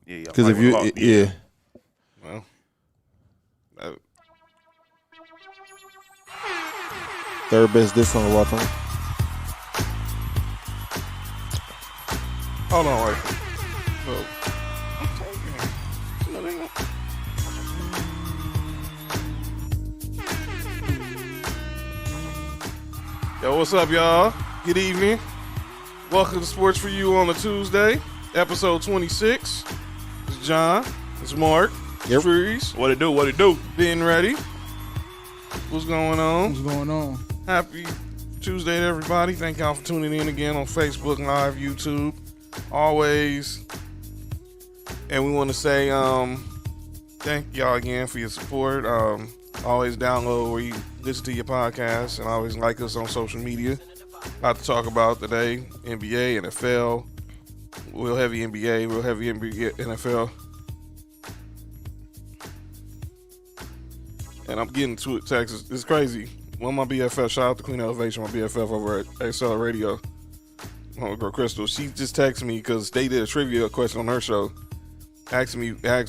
Yeah. Because if you, yeah. Well, Third best diss song of all time. hold on, wait. Look. No, they don't. Yo, what's up, y'all? Good evening. Welcome to Sports for You on a Tuesday, episode 26. It's John. It's Mark. Yep. Freeze. What it do? Being ready. What's going on? What's going on? Happy Tuesday to everybody. Thank y'all for tuning in again on Facebook Live, YouTube. Always. And we want to say thank y'all again for your support. Always download where you listen to your podcast and always like us on social media. About to talk about today, NBA, NFL, real heavy NBA, real heavy NFL. And I'm getting to it, Texas. It's crazy. One of my BFF, shout out to Clean Elevation, my BFF over at ASL Radio, my girl Crystal, she just texted me because they did a trivia question on her show. Asked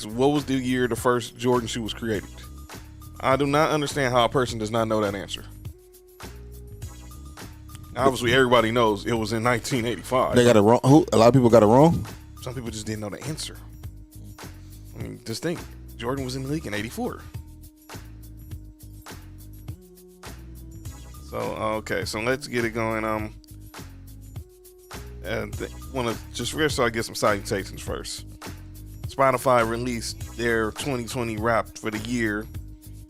what was the year the first Jordan shoe was created? I do not understand how a person does not know that answer. Obviously, everybody knows it was in 1985. They got it wrong. A lot of people got it wrong. Some people just didn't know the answer. I mean, just think. Jordan was in the league in 84. So, okay. So, let's get it going. Want to just first, so I get some salutations first. Spotify released their 2020 wrap for the year.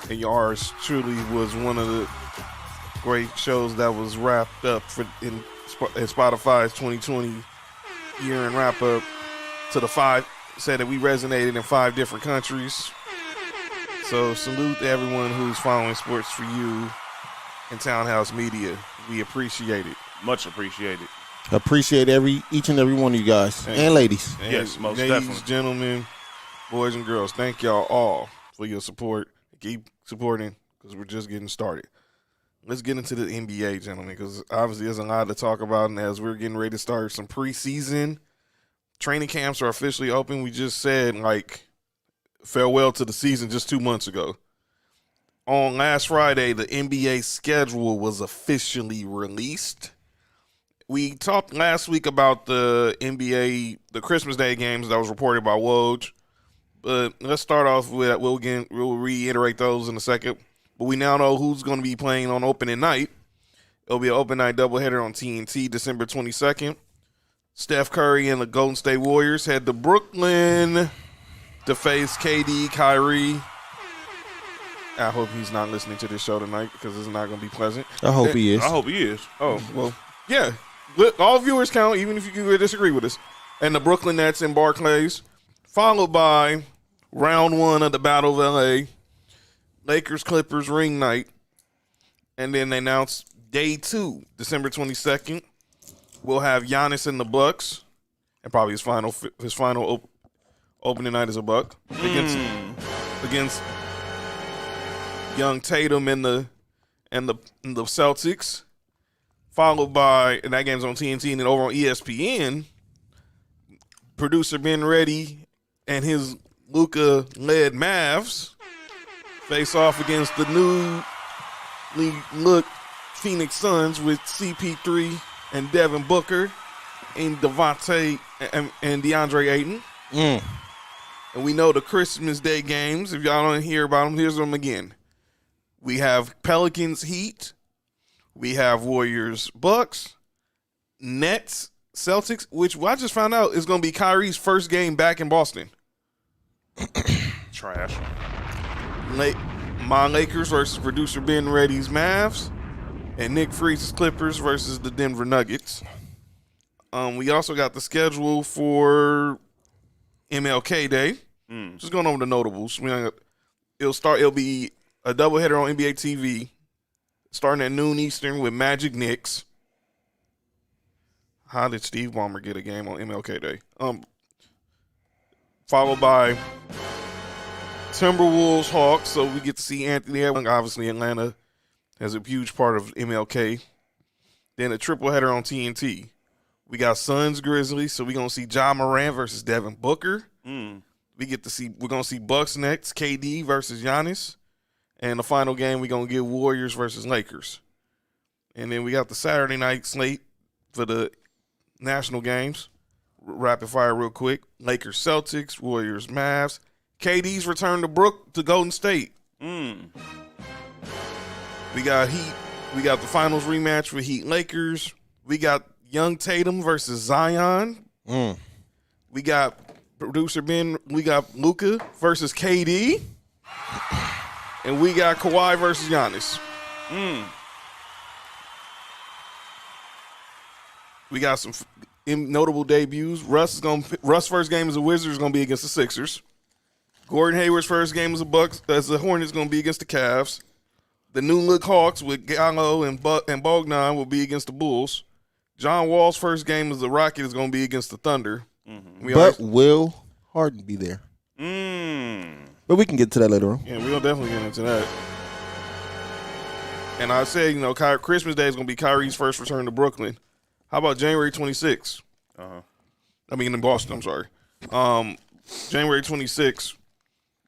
And yours truly was one of the great shows that was wrapped up in Spotify's 2020 year and wrap up to the 5. Said that we resonated in 5 different countries. So salute to everyone who's following Sports for You and Townhouse Media. We appreciate it. Much appreciated. Appreciate each and every one of you guys and ladies. And yes, most ladies, definitely. Gentlemen, boys and girls, thank y'all all for your support. Keep supporting because we're just getting started. Let's get into the NBA, gentlemen, because obviously there's a lot to talk about. And as we're getting ready to start some preseason, training camps are officially open. We just said, farewell to the season just 2 months ago. On last Friday, the NBA schedule was officially released. We talked last week about the NBA, the Christmas Day games that was reported by Woj. But let's start off with, we'll reiterate those in a second. But we now know who's going to be playing on opening night. It'll be an open night doubleheader on TNT December 22nd. Steph Curry and the Golden State Warriors head to Brooklyn to face KD, Kyrie. I hope he's not listening to this show tonight because it's not going to be pleasant. I hope he is. I hope he is. Oh, well, yeah. All viewers count, even if you disagree with us. And the Brooklyn Nets in Barclays, followed by round 1 of the Battle of LA, Lakers Clippers ring night, and then they announced day 2, December 22nd. We'll have Giannis and the Bucks, and probably his final opening night as a Buck against young Tatum and the Celtics. Followed by, and that game's on TNT, and then over on ESPN, producer Ben Reddy and his Luka-led Mavs face off against the new look Phoenix Suns with CP3 and Devin Booker and Devontae and DeAndre Ayton. And we know the Christmas Day games. If y'all don't hear about them, here's them again. We have Pelicans Heat. We have Warriors Bucks. Nets Celtics, which I just found out is going to be Kyrie's first game back in Boston. Trash. My Lakers versus producer Ben Reddy's Mavs. And Nick Freeze's Clippers versus the Denver Nuggets. We also got the schedule for MLK Day. Just going over the notables. It'll be a doubleheader on NBA TV starting at noon Eastern with Magic Knicks. How did Steve Ballmer get a game on MLK Day? Followed by Timberwolves Hawks, so we get to see Anthony Edwards. Obviously, Atlanta has a huge part of MLK. Then a triple header on TNT. We got Suns Grizzlies, so we're going to see Ja Morant versus Devin Booker. We're gonna see Bucks next, KD versus Giannis, and the final game we're gonna get Warriors versus Lakers, and then we got the Saturday night slate for the national games. Rapid fire, real quick: Lakers, Celtics, Warriors, Mavs. KD's return to Golden State. We got Heat. We got the finals rematch for Heat Lakers. We got young Tatum versus Zion. We got producer Ben. We got Luka versus KD. And we got Kawhi versus Giannis. We got some notable debuts. Russ first game as a Wizard is going to be against the Sixers. Gordon Hayward's first game as a Hornets is going to be against the Cavs. The new look Hawks with Gallo and Bogdan will be against the Bulls. John Wall's first game as a Rocket is going to be against the Thunder. But will Harden be there? But we can get to that later on. Yeah, we'll definitely get into that. And I said, Christmas Day is going to be Kyrie's first return to Brooklyn. How about January 26th? I mean, in Boston, I'm sorry. January 26th,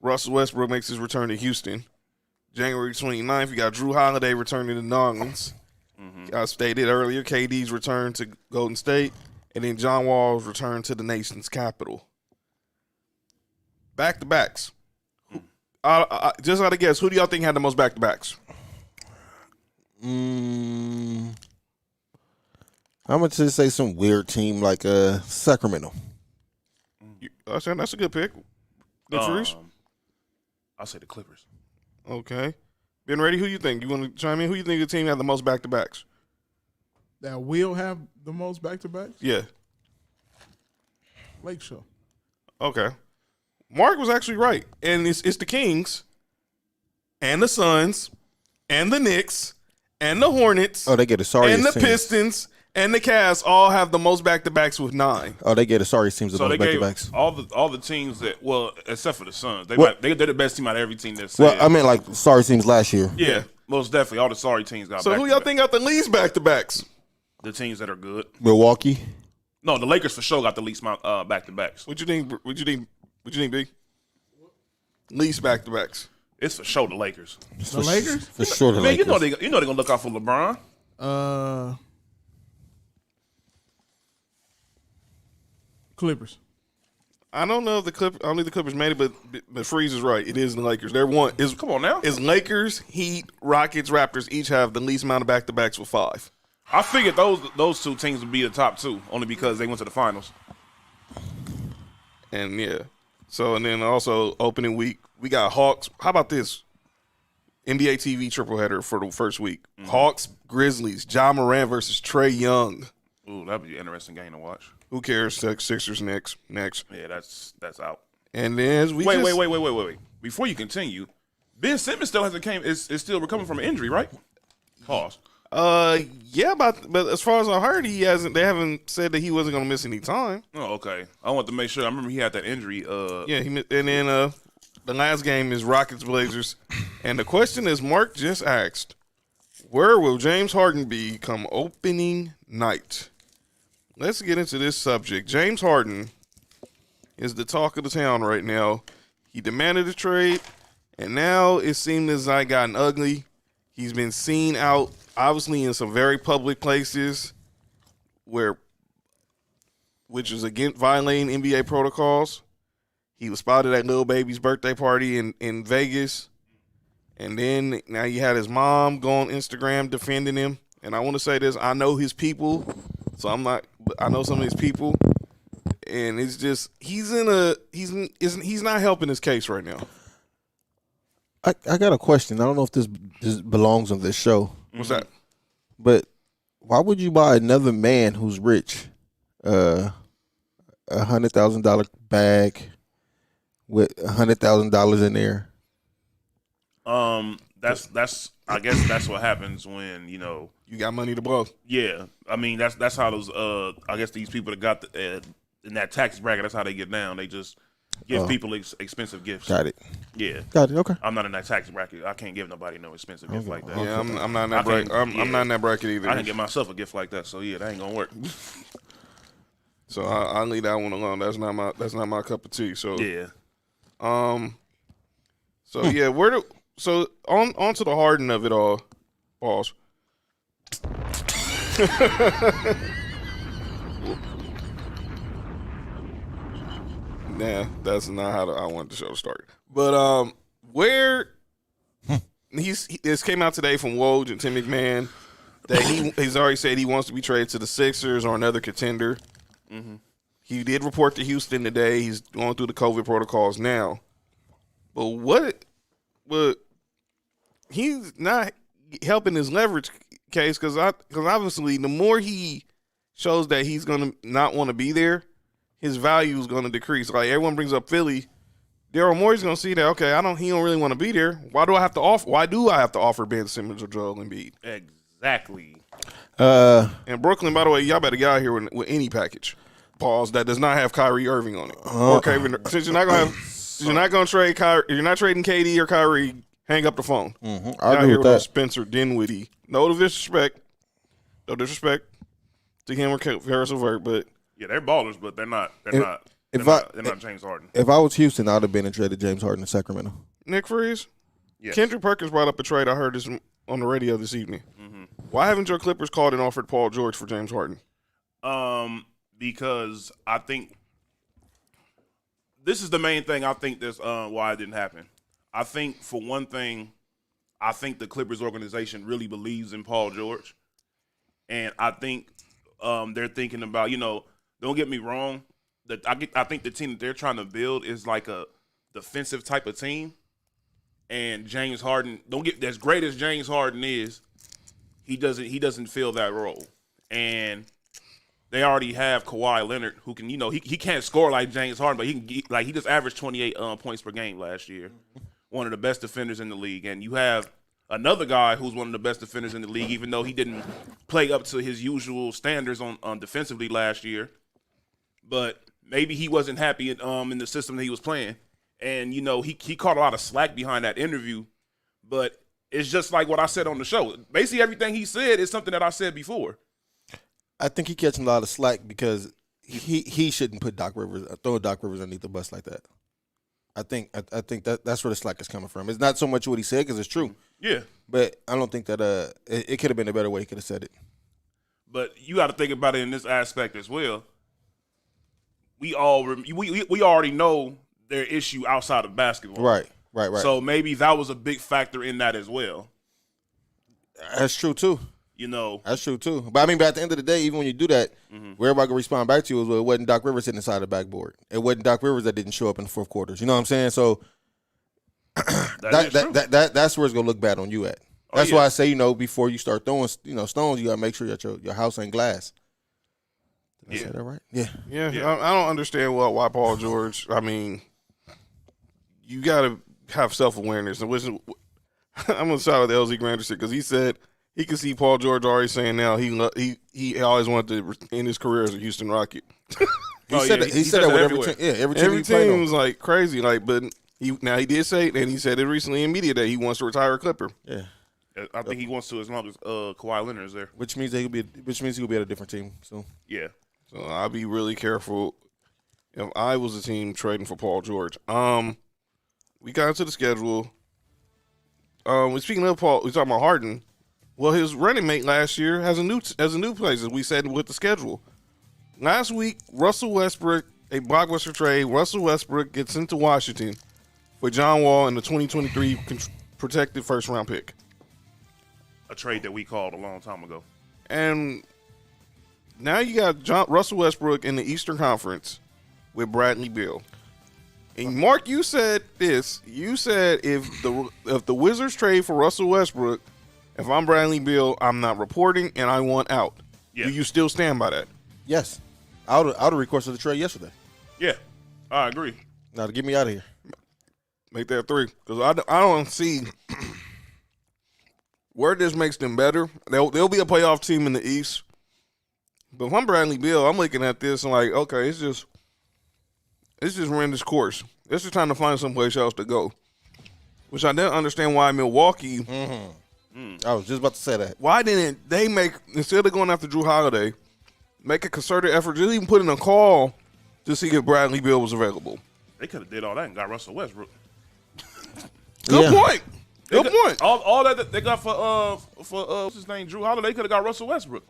Russell Westbrook makes his return to Houston. January 29th, you got Drew Holiday returning to New Orleans. I stated earlier, KD's return to Golden State, and then John Wall's return to the nation's capital. Back-to-backs. Just out of guess, who do y'all think had the most back-to-backs? I'm going to just say some weird team like Sacramento. That's a good pick. Good choice. I'll say the Clippers. Okay. Ben Ready, who you think? You want to chime in? Who you think the team had the most back-to-backs? That will have the most back-to-backs? Yeah. Lakeshore. Okay. Mark was actually right. And it's the Kings and the Suns and the Knicks and the Hornets. Oh, they get a sorry and the teams. Pistons and the Cavs all have the most back-to-backs with 9. Oh, they get a sorry teams with So those they gave back-to-backs. all the teams that, well, except for the Suns, they're the best team out of every team that's. Well, I mean, like sorry teams last year. Yeah, most definitely. All the sorry teams got. So who y'all think got the least back-to-backs? The teams that are good. Milwaukee. No, the Lakers for sure got the least back-to-backs. What you think, B? Least back-to-backs. It's for sure the Lakers. The Lakers? For sure the Man, Lakers. you know they're gonna look out for LeBron. Clippers. I don't know if the Clippers. I don't think the Clippers made it, but Freeze is right. It is the Lakers. They're one. Come on now. It's Lakers, Heat, Rockets, Raptors. Each have the least amount of back-to-backs with 5. I figured those two teams would be the top two only because they went to the finals. And yeah. So and then also opening week we got Hawks. How about this? NBA TV tripleheader for the first week. Hawks, Grizzlies, Ja Morant versus Trae Young. Ooh, that'd be an interesting game to watch. Who cares? Sixers next. Yeah, that's out. And then as we wait. Before you continue, Ben Simmons still hasn't came. Is still recovering from an injury, right? Pause. Yeah, but as far as I heard, he hasn't. They haven't said that he wasn't going to miss any time. Oh, okay. I want to make sure. I remember he had that injury. Yeah, and then the last game is Rockets Blazers, and the question is Mark just asked, where will James Harden be come opening night? Let's get into this subject. James Harden is the talk of the town right now. He demanded a trade, and now it seems as I gotten ugly. He's been seen out, obviously, in some very public places which is against violating NBA protocols. He was spotted at Lil Baby's birthday party in Vegas. And then now you had his mom go on Instagram defending him. And I want to say this, I know his people, so I know some of his people. And it's just he's not helping his case right now. I got a question. I don't know if this belongs on this show. What's that? But why would you buy another man who's rich $100,000 bag with $100,000 in there? That's I guess that's what happens when you got money to blow. Yeah, I mean that's how those I guess these people that got in that tax bracket, that's how they get down. They just give people expensive gifts. Got it. Yeah. Got it. Okay. I'm not in that tax bracket. I can't give nobody no expensive gift like that. Yeah, I'm not in that bracket. I'm not in that bracket either. I can get myself a gift like that. So yeah, that ain't gonna work. So I'll leave that one alone. That's not my cup of tea. So Yeah. So yeah, so on to the Harden of it all. Pause. Nah, that's not how I want the show to start. But where this came out today from Woj and Tim McMahon that he's already said he wants to be traded to the Sixers or another contender. Mm-hmm. He did report to Houston today. He's going through the COVID protocols now. But he's not helping his leverage case because obviously the more he shows that he's going to not want to be there, his value is going to decrease. Like everyone brings up Philly, Daryl Morey's going to see that he don't really want to be there. Why do I have to offer Ben Simmons or Joel Embiid? Exactly. And Brooklyn, by the way, y'all better get out here with any package. Pause that does not have Kyrie Irving on it. Or Kevin, since you're not going to trade Kyrie, you're not trading KD or Kyrie. Hang up the phone. Mm-hmm. I agree with that. Spencer Dinwiddie. No disrespect to him or Harris LeVert, but yeah, they're ballers, but they're not James Harden. If I was Houston, I'd have been and traded James Harden to Sacramento. Nick Freeze? Yes. Kendrick Perkins brought up a trade. I heard this on the radio this evening. Mm-hmm. Why haven't your Clippers called and offered Paul George for James Harden? Because I think this is the main thing. I think that's why it didn't happen. I think for one thing, I think the Clippers organization really believes in Paul George, and I think they're thinking about, don't get me wrong, that I think the team that they're trying to build is like a defensive type of team, and James Harden, as great as James Harden is, he doesn't fill that role, and they already have Kawhi Leonard who can, he can't score like James Harden, but he just averaged 28 points per game last year. One of the best defenders in the league. And you have another guy who's one of the best defenders in the league, even though he didn't play up to his usual standards on defensively last year. But maybe he wasn't happy in the system that he was playing. And, he caught a lot of slack behind that interview. But it's just like what I said on the show. Basically, everything he said is something that I said before. I think he catching a lot of slack because he shouldn't put throw Doc Rivers underneath the bus like that. I think that's where the slack is coming from. It's not so much what he said because it's true. Yeah, but I don't think that it could have been a better way he could have said it. But you got to think about it in this aspect as well. We already know their issue outside of basketball. Right. So maybe that was a big factor in that as well. That's true too. That's true too. But at the end of the day, even when you do that, where everybody can respond back to you is, well, it wasn't Doc Rivers sitting inside the backboard. It wasn't Doc Rivers that didn't show up in the fourth quarters. You know what I'm saying? So that's where it's gonna look bad on you at. That's why I say, before you start throwing, stones, you gotta make sure that your house ain't glass. Did I say that right? Yeah. I don't understand why Paul George. You gotta have self-awareness. I'm gonna shout out to LZ Granderson because he said he can see Paul George already saying now he always wanted to end his career as a Houston Rocket. He said that with every team. Yeah, every team was like crazy. But he did say, and he said it recently in media, that he wants to retire a Clipper. Yeah, I think he wants to as long as Kawhi Leonard is there. Which means he'll be at a different team. So yeah. So I'll be really careful if I was a team trading for Paul George. We got into the schedule. Speaking of Paul, we talking about Harden. Well, his running mate last year has a new place, as we said with the schedule. Last week, Russell Westbrook, a blockbuster trade. Russell Westbrook gets into Washington for John Wall and the 2023 protected first-round pick. A trade that we called a long time ago. And now you got Russell Westbrook in the Eastern Conference with Bradley Beal. And Mark, you said this. You said if the Wizards trade for Russell Westbrook, if I'm Bradley Beal, I'm not reporting and I want out. Yeah. Do you still stand by that? Yes. I would have requested the trade yesterday. Yeah, I agree. Now to get me out of here. Make that 3. Because I don't see where this makes them better. They'll be a playoff team in the East. But if I'm Bradley Beal, I'm looking at this and like, okay, it's just ran this course. It's just trying to find someplace else to go. Which I didn't understand why Milwaukee. I was just about to say that. Why didn't they make, instead of going after Drew Holiday, make a concerted effort, just even put in a call to see if Bradley Beal was available. They could have did all that and got Russell Westbrook. Good point. Good point. All that they got for what's his name, Drew Holiday, could have got Russell Westbrook.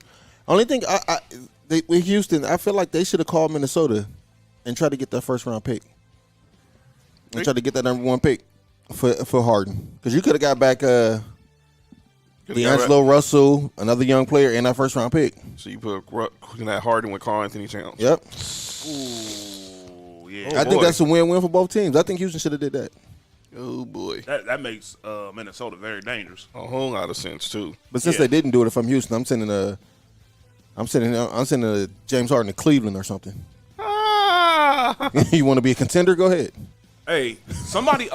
Only thing with Houston, I feel like they should have called Minnesota and tried to get that first round pick. And tried to get that number 1 pick for Harden. Because you could have got back D'Angelo Russell, another young player, and that first round pick. So you put that Harden with Karl Anthony Towns. Yep. Ooh, yeah. I think that's a win-win for both teams. I think Houston should have did that. Oh boy, that makes Minnesota very dangerous. A whole lot of sense too. But since they didn't do it, if I'm Houston, I'm sending a James Harden to Cleveland or something. You want to be a contender? Go ahead. Hey, somebody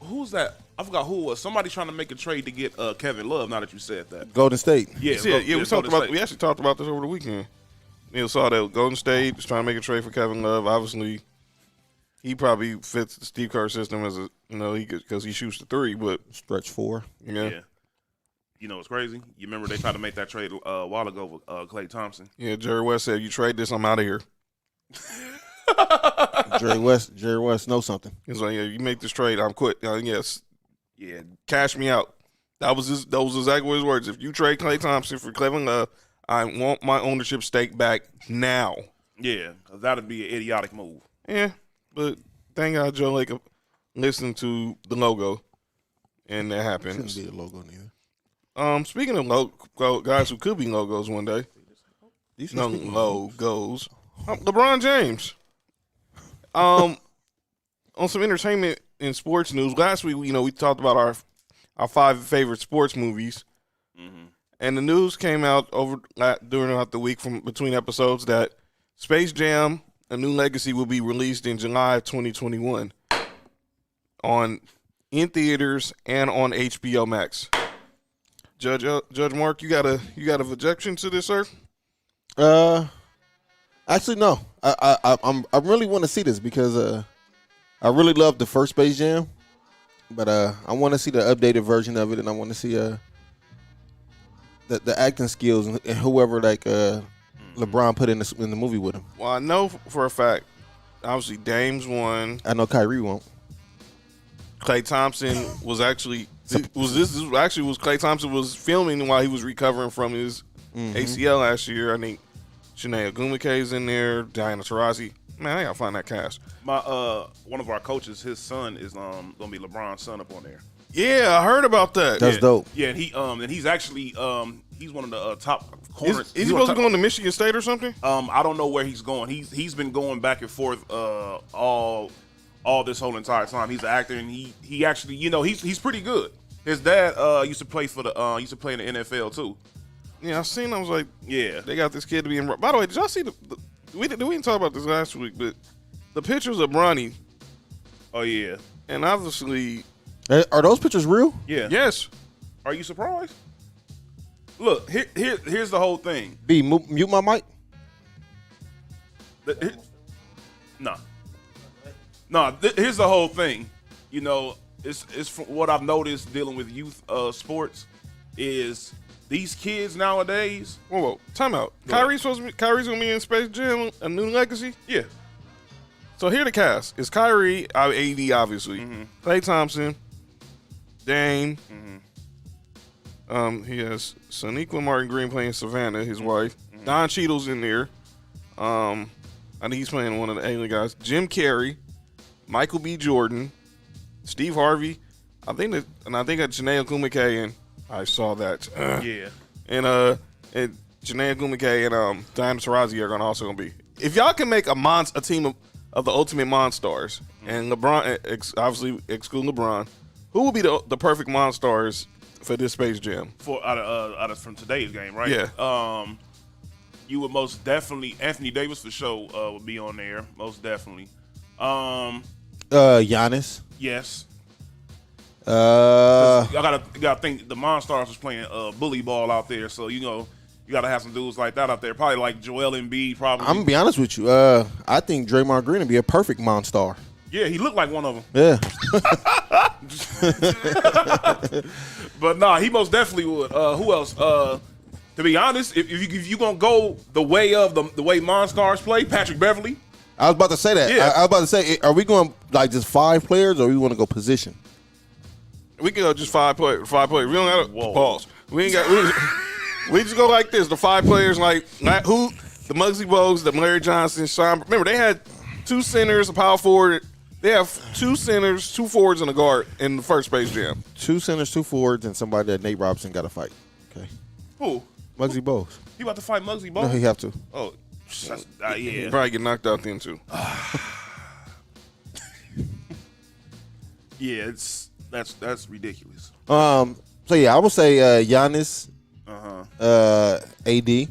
who's that? I forgot who it was. Somebody trying to make a trade to get Kevin Love. Now that you said that, Golden State. We actually talked about this over the weekend. Neil saw that Golden State was trying to make a trade for Kevin Love. Obviously, he probably fits the Steve Kerr system as because he shoots the 3, but stretch 4. Yeah. You know what's crazy? You remember they tried to make that trade a while ago with Klay Thompson. Yeah, Jerry West said, "You trade this, I'm out of here." Jerry West knows something. He's like, "Yeah, you make this trade, I'm quit." Yes. Yeah, cash me out. Those exactly his words. If you trade Klay Thompson for Kevin Love, I want my ownership stake back now. Yeah, because that would be an idiotic move. Yeah, but thank God Joe Lacob listened to the logo, and that happened. Shouldn't be a logo neither. Speaking of guys who could be logos one day, logos. LeBron James. On some entertainment and sports news, last week we talked about our 5 favorite sports movies, and the news came out during the week from between episodes that Space Jam: A New Legacy will be released in July of 2021 in theaters and on HBO Max. Judge Mark, you got a objection to this, sir? Actually, no. I really want to see this because I really love the first Space Jam, but I want to see the updated version of it, and I want to see the acting skills and whoever LeBron put in the movie with him. Well, I know for a fact, obviously Dame's one. I know Kyrie won't. Klay Thompson was actually Klay Thompson was filming while he was recovering from his ACL last year. I think Shanae Ogwumike's in there, Diana Taurasi. Man, I gotta find that cast. My one of our coaches, his son is gonna be LeBron's son up on there. Yeah, I heard about that. That's dope. Yeah, and he's actually he's one of the top corners. Is he supposed to go into Michigan State or something? I don't know where he's going. He's been going back and forth all this whole entire time. He's an actor, and he actually he's pretty good. His dad used to play in the NFL too. Yeah, I seen. I was like, yeah, they got this kid to be in. By the way, did y'all see we didn't talk about this last week, but the pictures of Bronny. Oh yeah, and obviously, are those pictures real? Yeah. Yes. Are you surprised? Look, here's the whole thing. B, mute my mic. Here's the whole thing. It's from what I've noticed dealing with youth sports is these kids nowadays. Whoa, time out. Kyrie's gonna be in Space Jam: A New Legacy. Yeah. So here the cast is Kyrie, AD obviously, Klay Thompson, Dame. He has Soniqua Martin Green playing Savannah, his wife. Don Cheadle's in there. I think he's playing one of the alien guys. Jim Carrey, Michael B. Jordan, Steve Harvey. I think that Janae Ogwumike and I saw that. Yeah. And Janae Ogwumike and Diana Taurasi are also gonna be. If y'all can make a team of the ultimate Monstars, and LeBron, obviously excluding LeBron, who will be the perfect Monstars for this Space Jam? For out of from today's game, right? Yeah. You would most definitely Anthony Davis for sure would be on there, most definitely. Giannis. Yes. I gotta think the Monstars was playing bully ball out there, so you gotta have some dudes like that out there. Probably like Joel Embiid. Probably. I'm gonna be honest with you. I think Draymond Green would be a perfect Monstar. Yeah, he looked like one of them. Yeah. But nah, he most definitely would. Who else? To be honest, if you gonna go the way of the way Monstars play, Patrick Beverly. I was about to say that. Yeah. I was about to say, are we going like just 5 players, or we want to go position? We can go just 5 players. 5 players. We don't got to pause. We ain't got. We just go like this. The 5 players, like who? The Muggsy Bogues, the Larry Johnson, Sean. Remember, they had 2 centers, a power forward. They have 2 centers, 2 forwards, and a guard in the first Space Jam. 2 centers, 2 forwards, and somebody that Nate Robinson got to fight. Okay. Who? Muggsy Bogues. He about to fight Muggsy Bogues? No, he have to. Oh, yeah. Probably get knocked out then too. Yeah, that's ridiculous. So yeah, I would say Giannis, AD,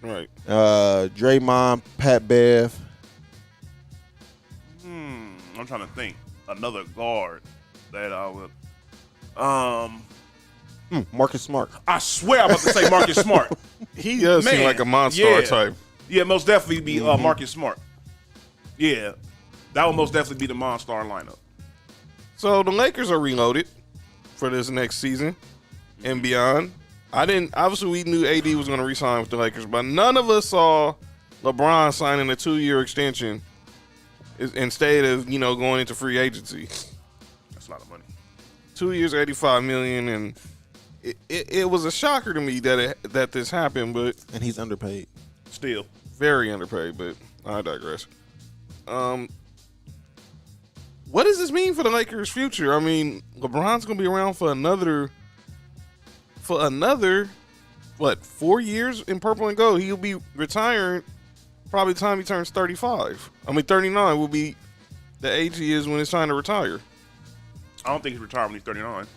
Right. Draymond, Pat Bev. I'm trying to think. Another guard that I would. Marcus Smart. I swear I'm about to say Marcus Smart. He does seem like a Monstar type. Yeah, most definitely be Marcus Smart. Yeah, that would most definitely be the Monstar lineup. So the Lakers are reloaded for this next season and beyond. Obviously we knew AD was going to re-sign with the Lakers, but none of us saw LeBron signing a 2-year extension instead of, going into free agency. That's a lot of money. 2 years, $85 million, and it was a shocker to me that this happened, but And he's underpaid. Still. very underpaid, but I digress. What does this mean for the Lakers' future? I mean, LeBron's going to be around for another, 4 years in purple and gold. He'll be retiring probably the time he turns 35. 39 will be the age he is when it's time to retire. I don't think he's retired when he's 39.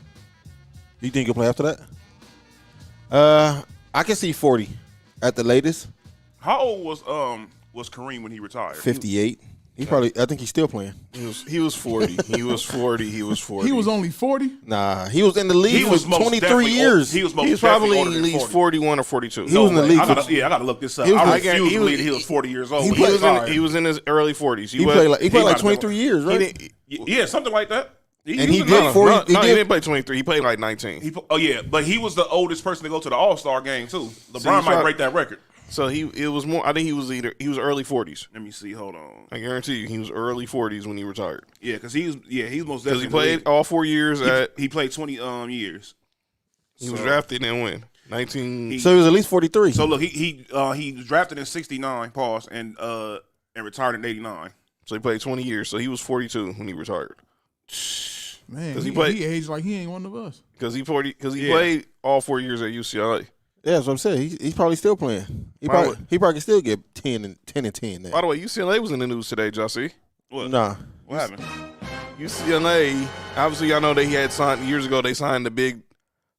You think he'll play after that? I can see 40 at the latest. How old was Kareem when he retired? 58. I think he's still playing. He was 40. He was 40. He was only 40? Nah, he was in the league for 23 definitely years. He was most He's probably definitely at least 41 or 42. He was in the league. I gotta look this up. He was- I I refuse he to was- believe he was 40 years old. He was in his early 40s. He played like might have 23 years, He right? didn't, Yeah, something like that. And was he in did the- 40. no, he he did- didn't play 23. He played like 19. but he was the oldest person to go to the All-Star game too. LeBron he's might right. break that record. So it was more. I think he was early 40s. Let me see. Hold on. I guarantee you, he was early 40s when he retired. Yeah, because he's most Because definitely he played all 4 years He played 20 years. He was drafted and when 19. So he was at least 43. So look, he was drafted in '69, and retired in '89. So he played 20 years. So he was 42 when he retired. Man, 'Cause he aged like he ain't one of us. Because he played all 4 years at UCLA. Yeah, that's what I'm saying. He's probably still playing. He probably can still get 10 and 10 now. By the way, UCLA was in the news today, Jossie. What? Nah. What happened? UCLA, obviously, I know they had signed years ago. They signed the big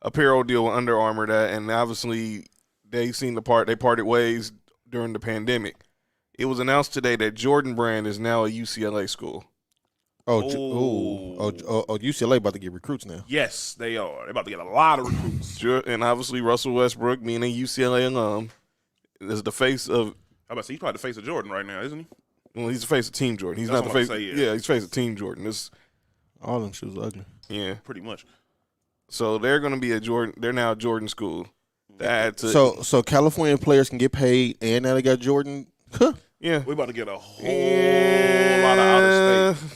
apparel deal with Under Armour, and obviously they parted ways during the pandemic. It was announced today that Jordan Brand is now a UCLA school. UCLA about to get recruits now. Yes, they are. They're about to get a lot of recruits. And obviously Russell Westbrook, being a UCLA alum, is the face of. How about he's probably the face of Jordan right now, isn't he? Well, he's the face of Team Jordan. He's That's not the what I'm face. about to say, yeah. He's the face of Team Jordan. All them shoes ugly. Yeah. Pretty much. So they're going to be they're now a Jordan school. So California players can get paid, and now they got Jordan. Huh. Yeah. We're about to get a whole lot of out of state.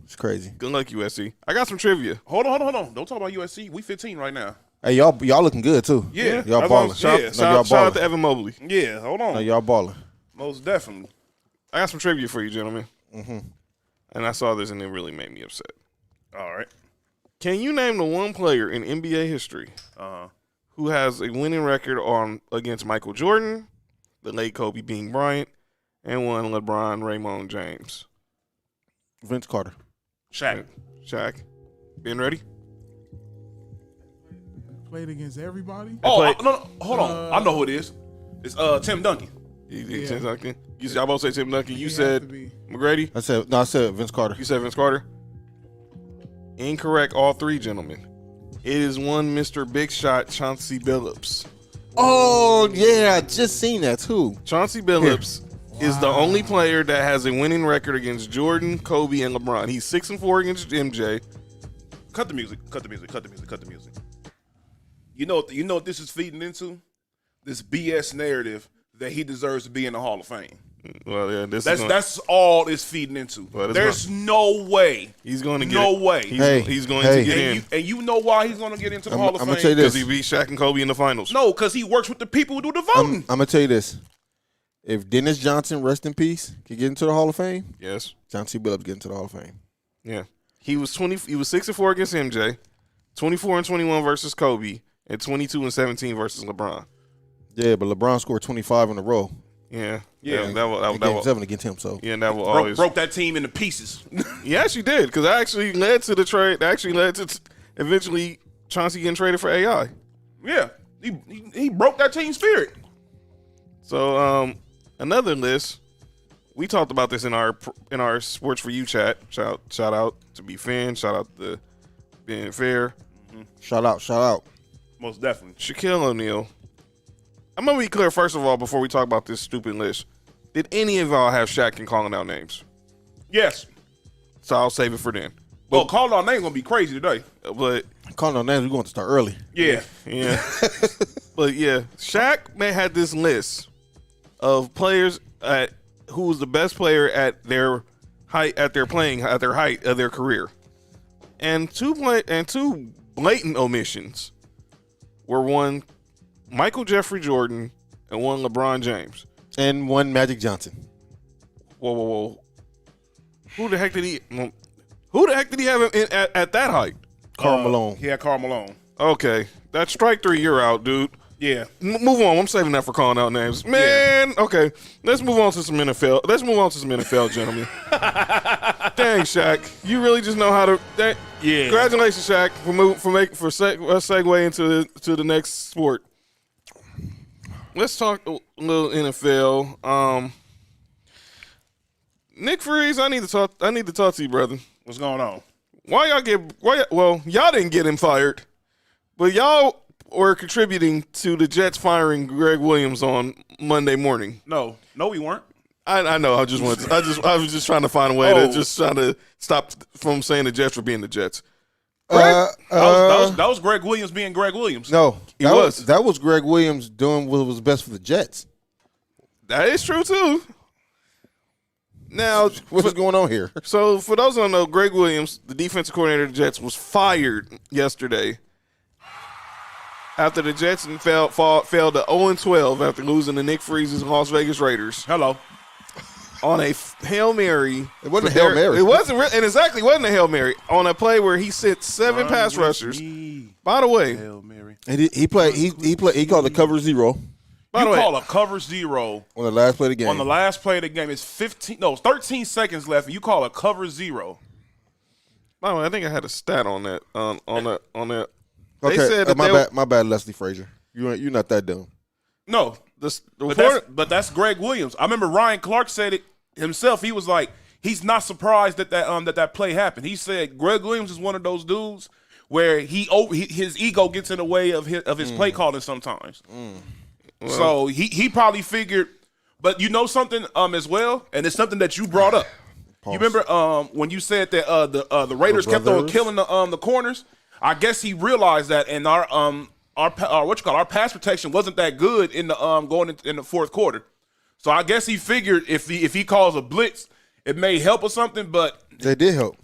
It's crazy. Good luck, USC. I got some trivia. Hold on. Don't talk about USC. We 15 right now. Hey, y'all looking good too. Yeah. Y'all That's balling. what I'm- Shout out to Evan Mobley. Yeah, hold on. No, y'all balling. Most definitely. I got some trivia for you, gentlemen. Mm-hmm. And I saw this, and it really made me upset. All right. Can you name the one player in NBA history who has a winning record against Michael Jordan, the late Kobe Bean Bryant, and one LeBron Raymond James? Vince Carter. Shaq. Being ready? Played against everybody. No, hold on. I know who it is. It's Tim Duncan. Tim Duncan. I both say Tim Duncan. You He said had to be. McGrady. I said Vince Carter. You said Vince Carter. Incorrect, all three, gentlemen. It is one Mr. Big Shot, Chauncey Billups. Oh yeah, I just seen that too. Chauncey Billups is the only player that has a winning record against Jordan, Kobe, and LeBron. He's 6-4 against MJ. Cut the music. You know what this is feeding into? This BS narrative that he deserves to be in the Hall of Fame. Well, yeah, That's all it's feeding into. There's no way he's going to get. No way. He's going to get in. And you know why he's going to get into the Hall of Fame? I'm gonna tell you Because this. he beat Shaq and Kobe in the finals. No, because he works with the people who do the voting. I'm gonna tell you this. If Dennis Johnson, rest in peace, could get into the Hall of Fame, Yes. John C. Billups get into the Hall of Fame. Yeah. He was 6-4 against MJ, 24-21 versus Kobe, and 22-17 versus LeBron. Yeah, but LeBron scored 25 in a row. Yeah. Yeah. Game 7 against him. So Yeah, that will always broke that team into pieces. He actually did, because that actually led to the trade. That actually led to eventually Chauncey getting traded for AI. Yeah, he broke that team spirit. So another list, we talked about this in our Sports for You chat. Shout out to Be Fan. Shout out to Being Fair. shout out. Most definitely. Shaquille O'Neal. I'm gonna be clear first of all before we talk about this stupid list. Did any of y'all have Shaq and calling out names? Yes. So I'll save it for then. Well, calling our name gonna be crazy today. But Calling on names, we're going to start early. Yeah. but yeah, Shaq had this list of players who was the best player at their height, at their height of their career, and two blatant omissions were one Michael Jeffrey Jordan and one LeBron James. And one Magic Johnson. Whoa. Who the heck did he have at that height? Karl Malone. He had Karl Malone. Okay. That's strike 3, you're out, dude. Yeah. Move on. I'm saving that for calling out names. Man, yeah. Okay. Let's move on to some NFL. Gentlemen. Dang, Shaq. You really just know how to. Yeah. Congratulations, Shaq, for segue into the next sport. Let's talk a little NFL. Nick Freeze, I need to talk to you, brother. What's going on? Y'all didn't get him fired, but y'all were contributing to the Jets firing Greg Williams on Monday morning. No, we weren't. I know. I was just trying to find a way to just try to stop from saying the Jets were being the Jets. That was Greg Williams being Greg Williams. No, was. That was Greg Williams doing what was best for the Jets. That is true too. Now, what's going on here? So, for those who don't know, Greg Williams, the defensive coordinator of the Jets, was fired yesterday after the Jets failed to 0-12 after losing to Nick Freeze's Las Vegas Raiders. Hello. On a Hail Mary. It wasn't a Hail Mary. It wasn't, and exactly wasn't a Hail Mary. On a play where he sent 7 pass rushers. By the way, Hail Mary. And he called the cover 0. You call a cover 0 on the last play of the game. On the last play of the game, it's 13 seconds left, and you call a cover 0. By the way, I think I had a stat on that. On that. Okay, they said my bad, Leslie Frazier. You're not that dumb. No, but that's Greg Williams. I remember Ryan Clark said it himself. He was like, he's not surprised that play happened. He said Greg Williams is one of those dudes where his ego gets in the way of his play calling sometimes. Well, so he probably figured, but you know something as well, and it's something that you brought up. Pause. You remember when you said that the Raiders kept on killing the corners? I guess he realized that, and our pass protection wasn't that good in the going in the fourth quarter. So I guess he figured if he calls a blitz, it may help or something. But they did help.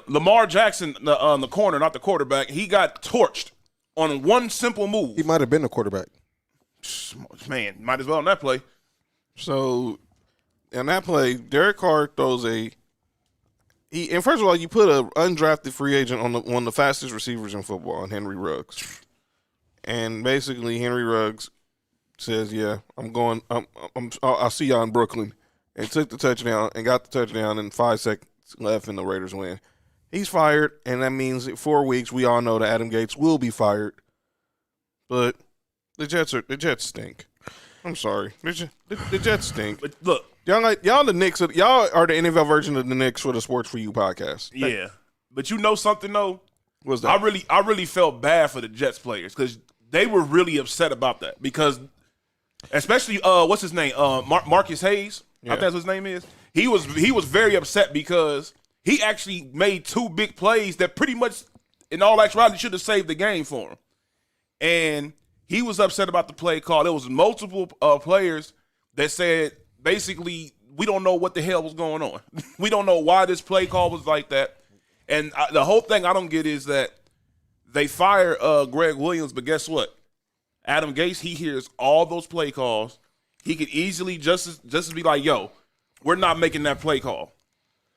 Lamar Jackson, the corner, not the quarterback, he got torched on one simple move. He might have been the quarterback. Man, might as well on that play. So, in that play, Derek Carr throws and first of all, you put an undrafted free agent on one of the fastest receivers in football, Henry Ruggs. And basically, Henry Ruggs says, "Yeah, I'll see y'all in Brooklyn," and took the touchdown and got the touchdown in 5 seconds left, and the Raiders win. He's fired, and that means 4 weeks. We all know that Adam Gates will be fired, but the Jets stink. I'm sorry, the Jets stink. But look, y'all the Knicks. Y'all are the NFL version of the Knicks for the Sports for You podcast. Yeah, but you know something though. What's that? I really felt bad for the Jets players because they were really upset about that because, especially what's his name, Marcus Hayes. Yeah. I think that's what his name is. He was very upset because he actually made 2 big plays that pretty much, in all actuality, should have saved the game for him. And he was upset about the play call. There was multiple players that said, basically, we don't know what the hell was going on. We don't know why this play call was like that. And the whole thing I don't get is that they fire Greg Williams, but guess what? Adam Gase, he hears all those play calls. He could easily just be like, yo, we're not making that play call.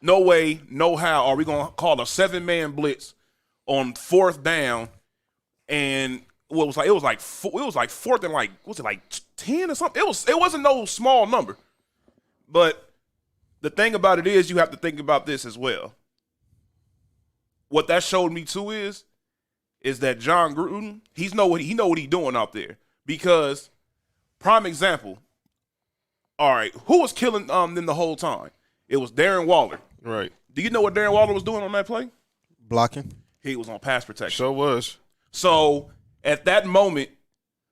No way, no how are we going to call a 7-man blitz on 4th down. And it was like 4th and was it like 10 or something? It wasn't no small number. But the thing about it is, you have to think about this as well. What that showed me too is that John Gruden, he know what he's doing out there. Because, prime example, all right, who was killing them the whole time? It was Darren Waller. Right. Do you know what Darren Waller was doing on that play? Blocking. He was on pass protection. So was. So at that moment,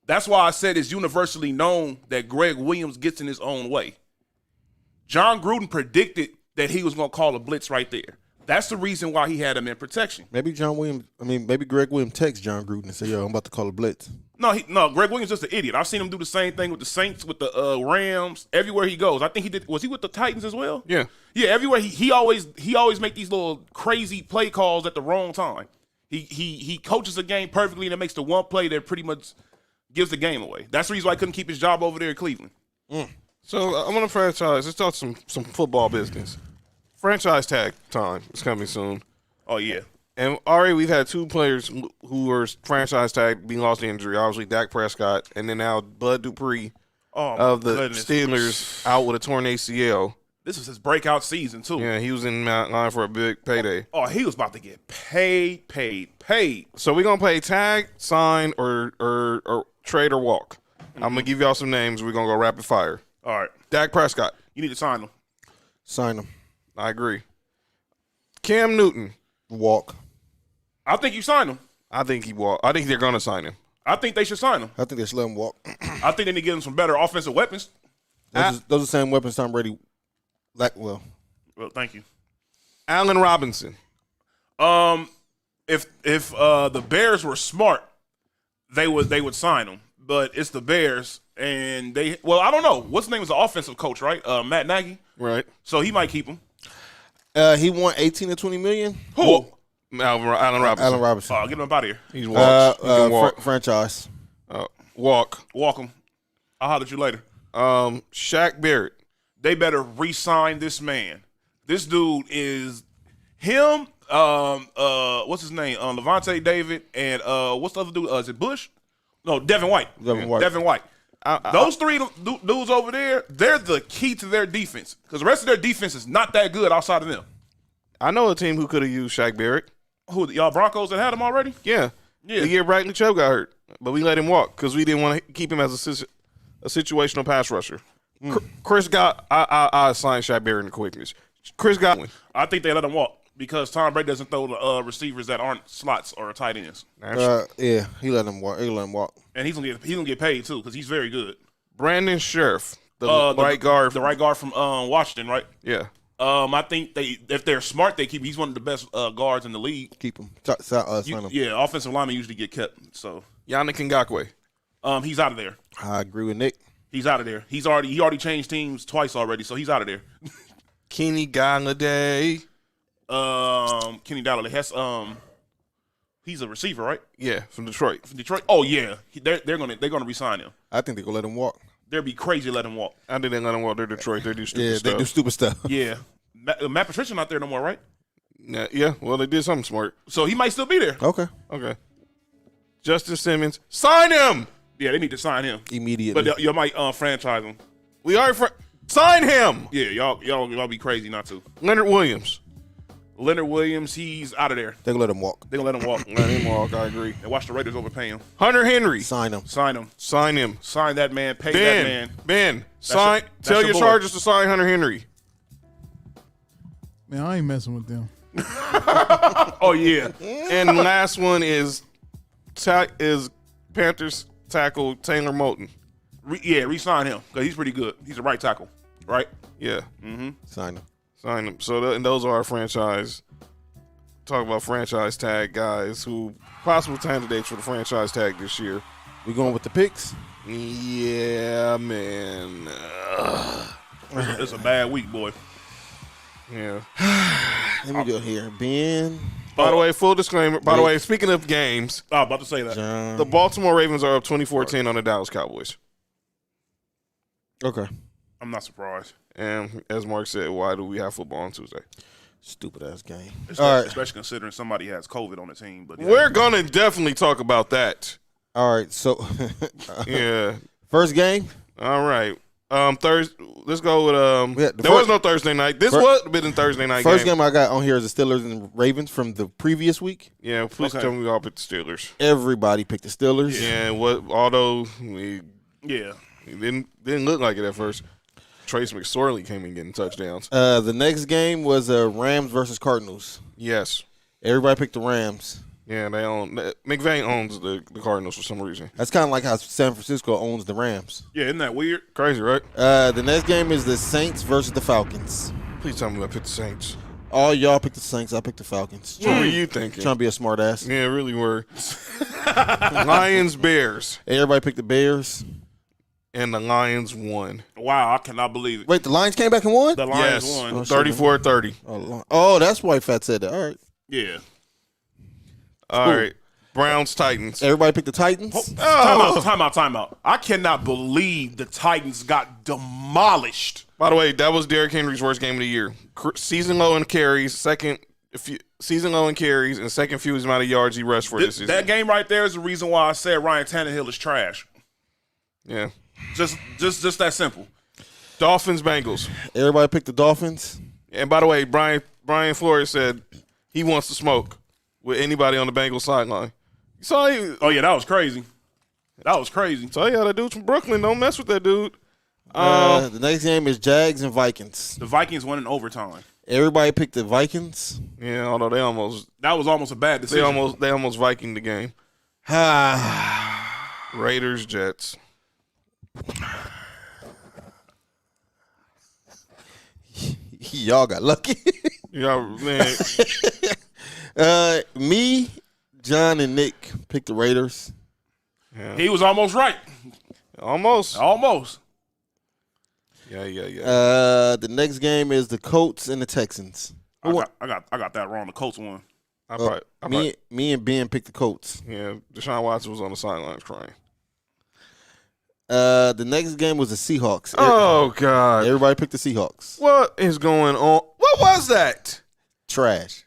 that's why I said it's universally known that Greg Williams gets in his own way. John Gruden predicted that he was going to call a blitz right there. That's the reason why he had him in protection. Maybe Greg Williams texts John Gruden and say, "Yo, I'm about to call a blitz." No, Greg Williams is just an idiot. I've seen him do the same thing with the Saints, with the Rams, everywhere he goes. I think he did. Was he with the Titans as well? Yeah. Yeah, everywhere he always make these little crazy play calls at the wrong time. He coaches a game perfectly and it makes the one play that pretty much gives the game away. That's the reason why he couldn't keep his job over there in Cleveland. So I'm on a franchise. Let's talk some football business. Franchise tag time is coming soon. Oh yeah. And already we've had 2 players who were franchise tagged being lost to injury. Obviously Dak Prescott, and then now Bud Dupree of the Steelers out with a torn ACL. This was his breakout season too. Yeah, he was in line for a big payday. Oh, he was about to get paid. So we're gonna play tag, sign, or trade or walk. I'm gonna give y'all some names. We're gonna go rapid fire. All right. Dak Prescott. You need to sign him. Sign him. I agree. Cam Newton. Walk. I think you sign him. I think he walk. I think they're gonna sign him. I think they should sign him. I think they should let him walk. I think they need to give him some better offensive weapons. Those are the same weapons Tom Brady. Well, thank you. Allen Robinson. If the Bears were smart, they would sign him. But it's the Bears, and I don't know. What's his name is the offensive coach, right? Matt Nagy. Right. So he might keep him. He won 18 to 20 million. Who? Allen Robinson. Allen Robinson. Get him up out of here. He's walks. He can walk. Franchise. Walk. Walk him. I'll holler at you later. Shaq Barrett. They better re-sign this man. This dude is him. What's his name? Levante David and what's the other dude? Is it Bush? No, Devin White. Devin White. Those 3 dudes over there, they're the key to their defense because the rest of their defense is not that good outside of them. I know a team who could have used Shaq Barrett. Who, y'all Broncos that had him already? Yeah. The year Bradley Chubb got hurt, but we let him walk because we didn't want to keep him as a situational pass rusher. Chris I signed Shaq Barrett in the quickness. Chris Godwin. I think they let him walk because Tom Brady doesn't throw the receivers that aren't slots or tight ends. Yeah, he let him walk. And he's gonna get paid too because he's very good. Brandon Sheriff, the right guard. The right guard from Washington, right? Yeah. I think if they're smart, they keep. He's one of the best guards in the league. Keep him. Sign him. Yeah, offensive linemen usually get kept. So Yannick Ngakoue. He's out of there. I agree with Nick. He's out of there. He already changed teams twice already, so he's out of there. Kenny Galladay. Kenny Galladay. He's a receiver, right? Yeah, from Detroit. Oh yeah, they're gonna re-sign him. I think they're gonna let him walk. They'd be crazy to let him walk. I think they let him walk. They're Detroit. They do stupid stuff. Yeah, they do stupid stuff. Yeah. Matt Patricia not there no more, right? Yeah, well, they did something smart. So he might still be there. Okay. Justin Simmons. Sign him! Yeah, they need to sign him. Immediately. But y'all might franchise him. We already sign him! Yeah, y'all be crazy not to. Leonard Williams, he's out of there. They're gonna let him walk. They're gonna let him walk. Let him walk, I agree. And watch the Raiders overpay him. Hunter Henry. Sign him. Sign him. Sign him. Sign that man. Pay that man. Ben, sign. Tell your boy. Chargers to sign Hunter Henry. Man, I ain't messing with them. Oh yeah. And the last one is Panthers tackle Taylor Moton. Re-sign him because he's pretty good. He's a right tackle, right? Yeah. Sign him. Sign him. So and those are our franchise talk about franchise tag guys who possible candidates for the franchise tag this year. We going with the picks? Yeah, man. It's a bad week, boy. Yeah. Let me go here. Ben, By the way, full disclaimer. By the way, speaking of games, I was about to say that. John. the Baltimore Ravens are up 24-10 on the Dallas Cowboys. Okay. I'm not surprised. And as Mark said, why do we have football on Tuesday? Stupid ass game. Especially considering somebody has COVID on the team. But yeah. We're going to definitely talk about that. All right. So, Yeah. first game. All right. Thursday. Let's go with Yeah, there was no Thursday night. This would have been a Thursday night First game. game I got on here is the Steelers and Ravens from the previous week. Yeah, please Okay. tell me we all picked the Steelers. Everybody picked the Steelers. Yeah, although we Yeah. it didn't look like it at first. Trace McSorley came in getting touchdowns. The next game was Rams versus Cardinals. Yes. Everybody picked the Rams. Yeah, they own McVay owns the Cardinals for some reason. That's kind of like how San Francisco owns the Rams. Yeah, isn't that weird? Crazy, right? The next game is the Saints versus the Falcons. Please tell me I picked the Saints. All y'all picked the Saints. I picked the Falcons. What were you thinking? Trying to be a smart ass. Yeah, really were. Lions, Bears, Everybody picked the Bears. and the Lions won. Wow, I cannot believe it. Wait, the Lions came back and won? The Lions Yes, won. 34-30. Oh, that's why Fat said that. All right. Yeah. All right, Browns, Titans. Everybody picked the Titans. Time out. I cannot believe the Titans got demolished. By the way, that was Derrick Henry's worst game of the year. Season low in carries, season low in carries, and second fewest amount of yards he rushed for this season. That game right there is the reason why I said Ryan Tannehill is trash. Yeah. Just that simple. Dolphins, Bengals. Everybody picked the Dolphins. And by the way, Brian Flores said he wants to smoke with anybody on the Bengals sideline. You saw he, Oh yeah, that was crazy. That was crazy. saw you how that dude's from Brooklyn. Don't mess with that dude. The next game is Jags and Vikings. The Vikings won in overtime. Everybody picked the Vikings. Yeah, although That was almost a bad decision. they almost Viking the game. Ah, Raiders, Jets. y'all got lucky. Yeah, man. Me, John, and Nick picked the Raiders. He was almost right. Almost. Almost. Yeah. The next game is the Colts and the Texans. I got that wrong. The Colts won. Me and Ben picked the Colts. Yeah, Deshaun Watson was on the sidelines crying. The next game was the Seahawks. Oh, God. Everybody picked the Seahawks. What is going on? What was that? Trash.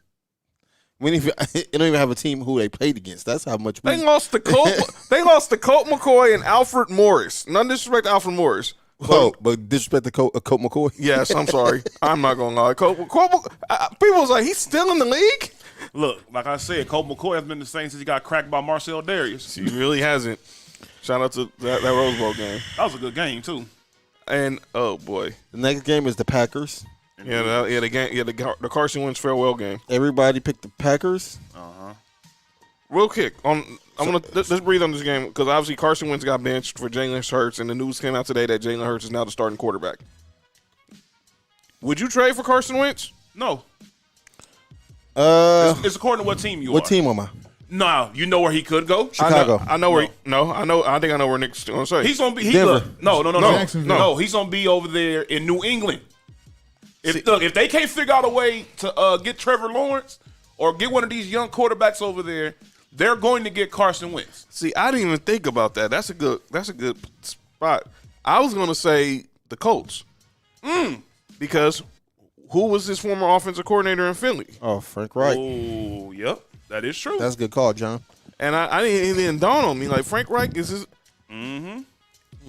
We didn't even, they don't even have a team who they played against. That's how much They lost to Colt. They lost to Colt McCoy and Alfred Morris. None disrespect to Alfred Morris. But disrespect to Colt McCoy. Yes, I'm sorry. I'm not gonna lie. People was like, he's still in the league. Look, like I said, Colt McCoy has been the same since he got cracked by Marcel Darius. He really hasn't. Shout out to that Rose Bowl game. That was a good game too. And oh boy, The next game is the Packers. The Carson Wentz farewell game. Everybody picked the Packers. Real quick, let's breathe on this game because obviously Carson Wentz got benched for Jalen Hurts, and the news came out today that Jalen Hurts is now the starting quarterback. Would you trade for Carson Wentz? No, Uh, it's according to what team you are. what team am I? No, you know where he could go. Chicago. I know where. No, I think I know where Nick's going to say. He's gonna be. Denver. No. Jacksonville. No, he's gonna be over there in New England. If they can't figure out a way to get Trevor Lawrence or get one of these young quarterbacks over there, they're going to get Carson Wentz. See, I didn't even think about that. That's a good spot. I was going to say the Colts. Because who was his former offensive coordinator in Philly? Oh, Frank Reich. Oh, yep, that is true. That's a good call, John. And I didn't, it didn't dawn on me. Like, Frank Reich is his.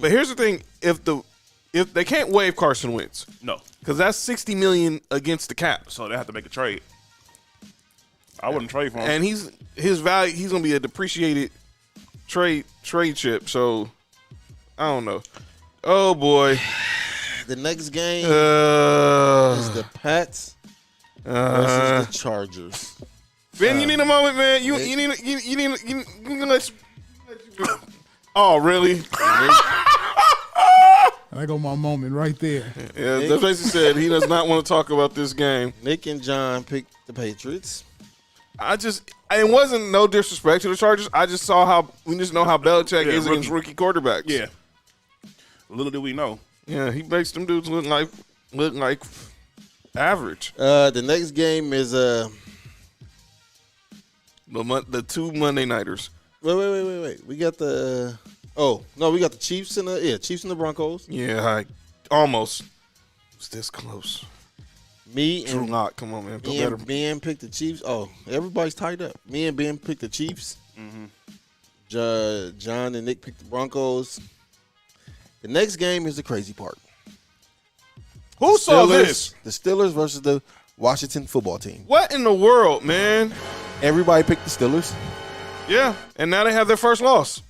But here's the thing. If they can't waive Carson Wentz, no, because that's $60 million against the cap. so they have to make a trade. I wouldn't trade for him. And his value, he's going to be a depreciated trade chip. So, I don't know. Oh, boy. The next game is the Pats versus the Chargers. Ben, you need a moment, man. You need let's. Oh, really? I got my moment right there. Yeah, that's basically said he does not want to talk about this game. Nick and John picked the Patriots. it wasn't no disrespect to the Chargers. I just saw we just know how Belichick is against rookie quarterbacks. Yeah. Little do we know. Yeah, he makes them dudes look like average. The next game is The two Monday nighters. Wait. We got the we got the Chiefs and the Broncos. Yeah, almost. It's this close. Me Drew and Lock, come on, man. Ben picked the Chiefs. Oh, everybody's tied up. Me and Ben picked the Chiefs. John and Nick picked the Broncos. The next game is the crazy part. Who saw this? The Steelers versus the Washington football team. What in the world, man? Everybody picked the Steelers. Yeah, and now they have their first loss.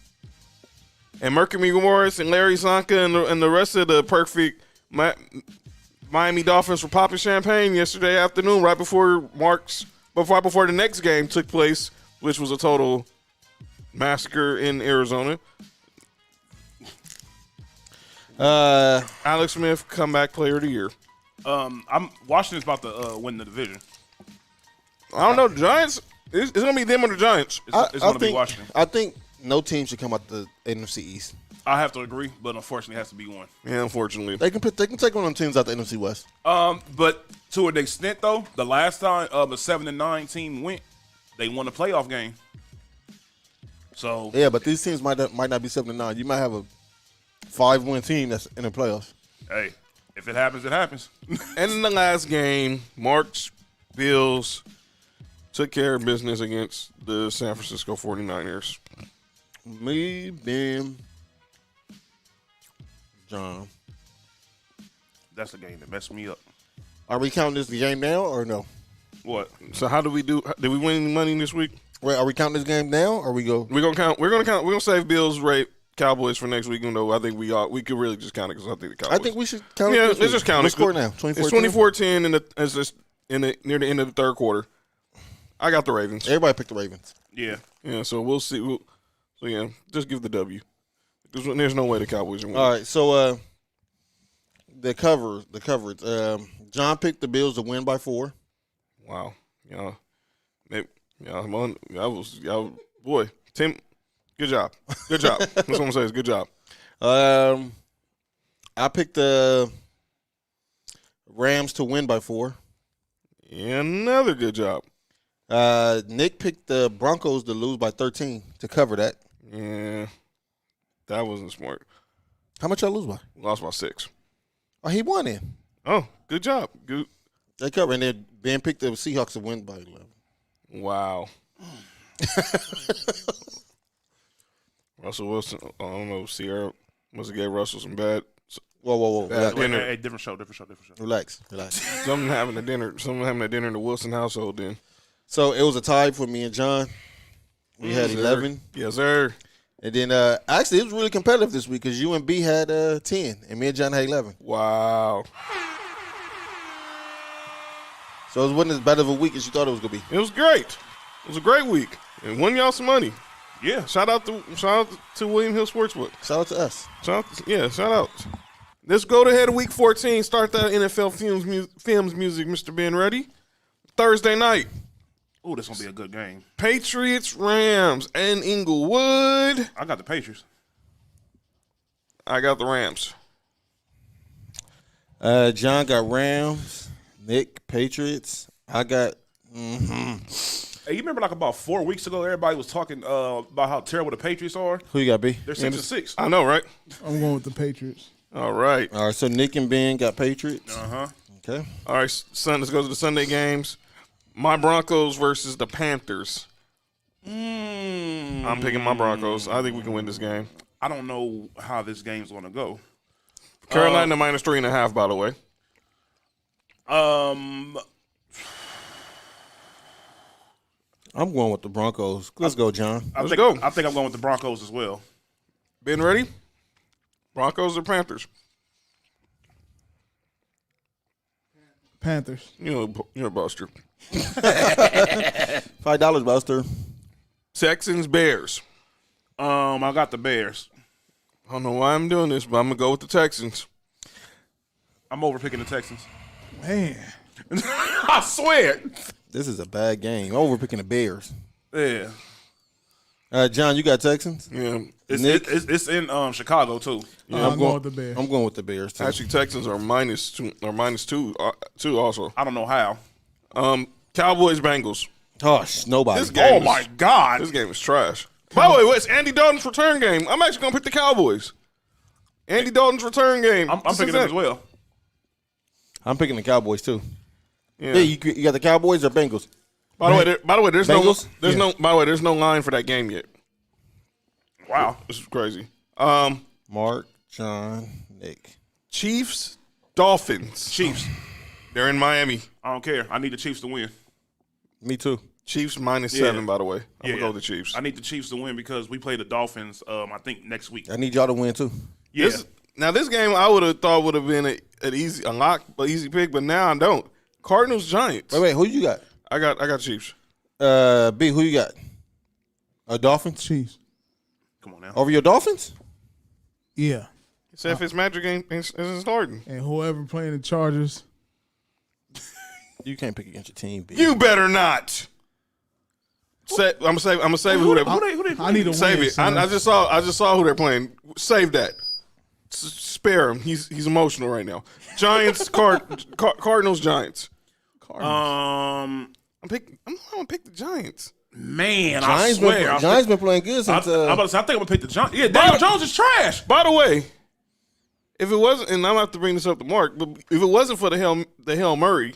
And Mercury Morris and Larry Zonka and the rest of the perfect Miami Dolphins were popping champagne yesterday afternoon, right before the next game took place, which was a total massacre in Arizona. Alex Smith, comeback player of the year. Washington's about to win the division. I don't know. The Giants, it's going to be them or the Giants. It's going to be Washington. I think no team should come out the NFC East. I have to agree, but unfortunately, it has to be one. Yeah, unfortunately. They can take one of them teams out the NFC West. But to an extent, though, the last time a 7-9 team went, they won a playoff game. So yeah, but these teams might not be 7-9. You might have a 5-win team that's in the playoffs. Hey, if it happens, it happens. And in the last game, Mark's Bills took care of business against the San Francisco 49ers. Me, Ben, John. That's the game that messed me up. Are we counting this game now or no? What? So how do we do? Did we win any money this week? Wait, are we counting this game now or we go? We're gonna count. We're gonna save Bills, rate Cowboys for next week. Even though I think we could really just count it because I think the Cowboys. I think we should count it. Yeah, this let's week. just count Let's it. score now. It's 24-10 near the end of the third quarter. I got the Ravens. Everybody picked the Ravens. Yeah. Yeah, so we'll see. So yeah, just give the W. Because there's no way the Cowboys are winning. All right, so the coverage. John picked the Bills to win by 4. Wow. Boy, Tim, good job. Good job. That's what I'm gonna say is good job. I picked the Rams to win by 4. Another good job. Nick picked the Broncos to lose by 13 to cover that. Yeah, that wasn't smart. How much y'all lose by? Lost by 6. Oh, he won in. Oh, good job. Good. They covered, and then Ben picked the Seahawks to win by 11. Wow. Russell Wilson. I don't know. Sierra must have gave Russell some bad. Whoa. Bad dinner. Hey, different show. Relax. Someone having a dinner in the Wilson household. Then. So it was a tie for me and John. We had 11. Yes, sir. And then actually it was really competitive this week because you and B had 10 and me and John had 11. Wow. So it wasn't as bad of a week as you thought it was gonna be. It was great. It was a great week. And won y'all some money. Yeah. Shout out to William Hill Sportsbook. Shout out to us. Shout out. Let's go to head of week 14. Start that NFL films music, Mr. Ben. Ready? Thursday night. Ooh, this gonna be a good game. Patriots, Rams, and Inglewood. I got the Patriots. I got the Rams. John got Rams. Nick, Patriots. I got. Hey, you remember like about 4 weeks ago, everybody was talking about how terrible the Patriots are. Who you got, B? They're 6-6. I know, right? I'm going with the Patriots. All right. All right, so Nick and Ben got Patriots. Okay. All right, son, let's go to the Sunday games. My Broncos versus the Panthers. I'm picking my Broncos. I think we can win this game. I don't know how this game's gonna go. Carolina minus 3.5, by the way. I'm going with the Broncos. Let's go, John. I think I'm going with the Broncos as well. Ben ready? Broncos or Panthers? Panthers. You're a buster. $5, Buster. Texans, Bears. I got the Bears. I don't know why I'm doing this, but I'm going to go with the Texans. I'm over picking the Texans. Man. I swear. this is a bad game. Over picking the Bears. Yeah. John, you got Texans? Yeah. Nick? It's in Chicago too. Yeah, I'm going with the Bears. I'm going with the Bears too. Actually, Texans are -2 two also. I don't know how. Cowboys Bengals. Nobody. This game Oh is- my God. This game is trash. By the way, what's Andy Dalton's return game? I'm actually gonna pick the Cowboys. Andy Dalton's return game. I'm This picking is them it. as well. I'm picking the Cowboys too. Yeah. Yeah, you got the Cowboys or Bengals? By the way, there's Bengals? no line for that game yet. Wow. This is crazy. Mark, John, Nick. Chiefs, Dolphins. Chiefs. They're in Miami. I don't care. I need the Chiefs to win. Me too. Chiefs -7, by the way. I'm Yeah. gonna go with the Chiefs. I need the Chiefs to win because we play the Dolphins. I think next week. I need y'all to win too. Yeah. This game I would have thought would have been an easy pick, but now I don't. Cardinals, Giants. Wait, who you got? I got Chiefs. B, who you got? Dolphins? Chiefs. Come on now. Over your Dolphins? Yeah. Say if it's Magic game isn't starting. And whoever playing the Chargers. You can't pick against your team, B. You better not. I'm gonna save who they're I need to save win. it. Son. I just saw who they're playing. Save that. Spare him. He's emotional right now. Giants, Cardinals, Giants. Um, I'm gonna pick the Giants. man, I swear. Giants been playing good I'm since. about to say, I think I'm gonna pick the Giants. Yeah, Daniel Jones is trash. By the way, if it wasn't, and I'm gonna have to bring this up to Mark, but if it wasn't for the Hail Murray,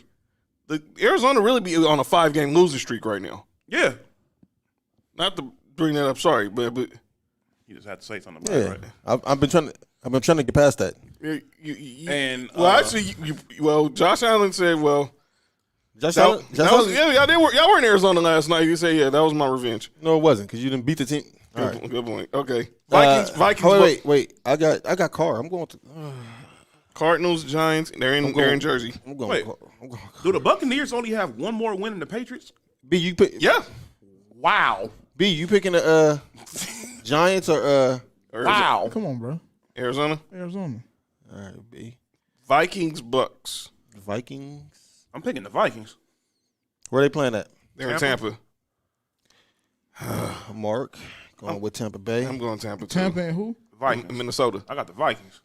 the Arizona really be on a 5-game losing streak right now. Yeah. Not to bring that up, sorry, but You just had to say something about it, yeah, right? I've been trying to get past that. And actually, Josh Allen said, Josh that, Allen? that was, y'all were in Arizona last night. You say, yeah, that was my revenge. No, it wasn't because you didn't beat the team. All right. Good point. Okay, Vikings. Wait. I got Carr. I'm going to. Cardinals, Giants. They're in Jersey. I'm going. Wait. Do the Buccaneers only have one more win than the Patriots? B, you pick. Yeah. Wow. B, you picking the Giants or Wow. Come on, bro. Arizona. Arizona. All right, B. Vikings, Bucks. Vikings. I'm picking the Vikings. Where they playing at? They're in Tampa. Mark going with Tampa Bay. I'm going Tampa too. Tampa and who? Vikings. Minnesota. I got the Vikings.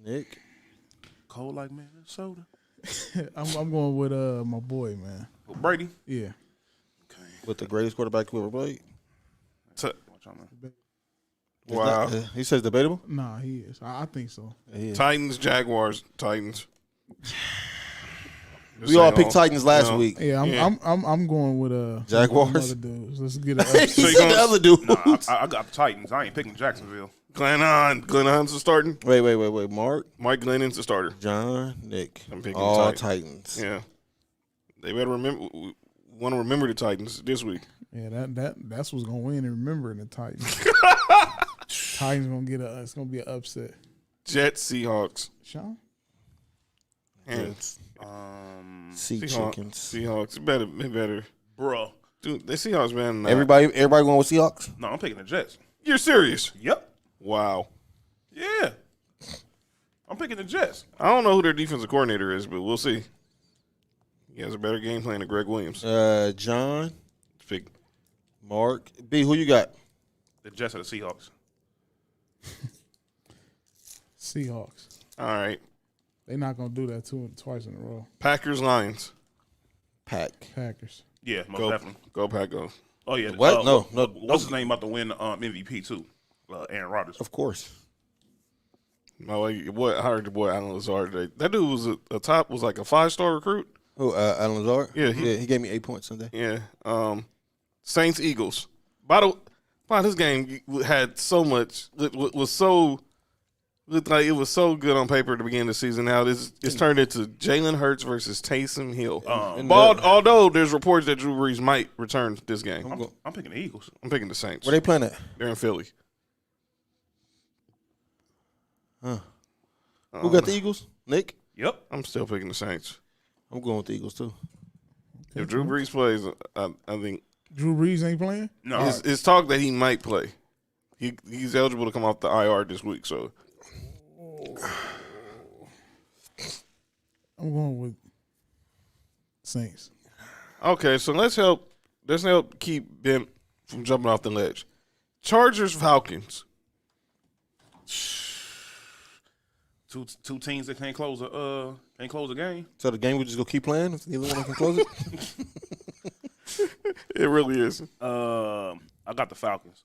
Nick. Cold like Minnesota. I'm going with my boy, man. Brady. Yeah. With the greatest quarterback who ever played. Watch out, man. Wow. He says debatable. Nah, he is. I think so. Yeah. Titans, Jaguars, Titans. We all picked Titans last week. Yeah, I'm going with Jaguars? other dudes. Let's get it. He said the other dude. Nah, I got the Titans. I ain't picking Jacksonville. Glennon's the starting. Wait. Mark, Mike Glennon's the starter. John, Nick. I'm picking all the Titans. Yeah. They better want to remember the Titans this week. Yeah, that's what's gonna win. And remembering the Titans. Titans gonna get it's gonna be an upset. Jets, Seahawks. Sean. Jets. Sea chickens. Seahawks. It better. Bruh. Dude, the Seahawks, man. Everybody going with Seahawks? No, I'm picking the Jets. You're serious? Yep. Wow. Yeah. I'm picking the Jets. I don't know who their defensive coordinator is, but we'll see. He has a better game plan than Greg Williams. John, Pick. Mark, B. Who you got? The Jets or the Seahawks. Seahawks. All right. They not gonna do that twice in a row. Packers, Lions. Packers. Yeah, most Go, definitely. go Pack, go. Oh yeah. What? No. What's his name about to win MVP too? Aaron Rodgers. Of course. No, your boy, I heard your boy Alan Lazard today. That dude was was like a 5-star recruit. Who? Alan Lazard? Yeah, he gave me 8 points Sunday. Yeah. Saints, Eagles. This game had so much. Looked like it was so good on paper at the beginning of the season. Now it's turned into Jalen Hurts versus Taysom Hill. Although there's reports that Drew Brees might return this game. I'm picking the Eagles. I'm picking the Saints. Where they playing at? They're in Philly. Who got the Eagles? Nick? Yep. I'm still picking the Saints. I'm going with the Eagles too. If Drew Brees plays, I think Drew Brees ain't playing? No. it's talk that he might play. He's eligible to come off the IR this week, so I'm going with Saints. Okay, so let's help keep Ben from jumping off the ledge. Chargers, Falcons. Two teams that can't close a game. So the game we just gonna keep playing if neither one can close it. It really is. I got the Falcons.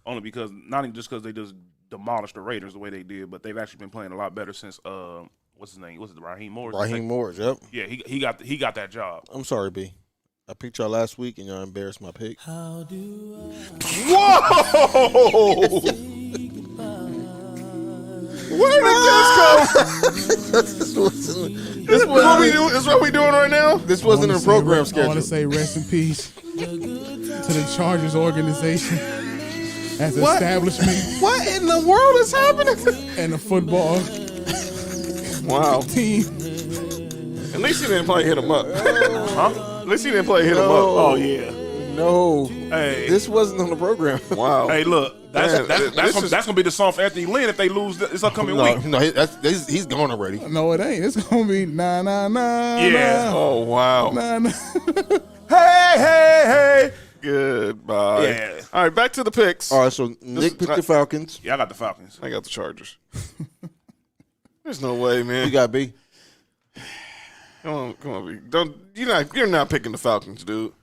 Only because not even just because they just demolished the Raiders the way they did, but they've actually been playing a lot better since what's his name? Was it Raheem Morris? Raheem Morris, yep. Yeah, he got that job. I'm sorry, B. I picked y'all last week and y'all embarrassed my pick. Whoa! Where did this come? This wasn't This what we doing right now? This wasn't a program I schedule. want to say rest in peace to the Chargers organization as an establishment What in the world is happening? and the football Wow. team. At least he didn't play hit him up. Huh? At least he didn't play hit him up. Oh yeah. No. Hey. This wasn't on the program. Wow. Hey, look. That's this gonna be the song for Anthony Lynn if they lose this upcoming No, week. no, he's gone already. No, it ain't. It's gonna be nah. Yeah. Oh wow. Nah. Hey. Goodbye. Yeah. All right, back to the picks. All right, so Nick picked the Falcons. Yeah, I got the Falcons. I got the Chargers. There's no way, man. You got B. Come on, B. You're not picking the Falcons, dude.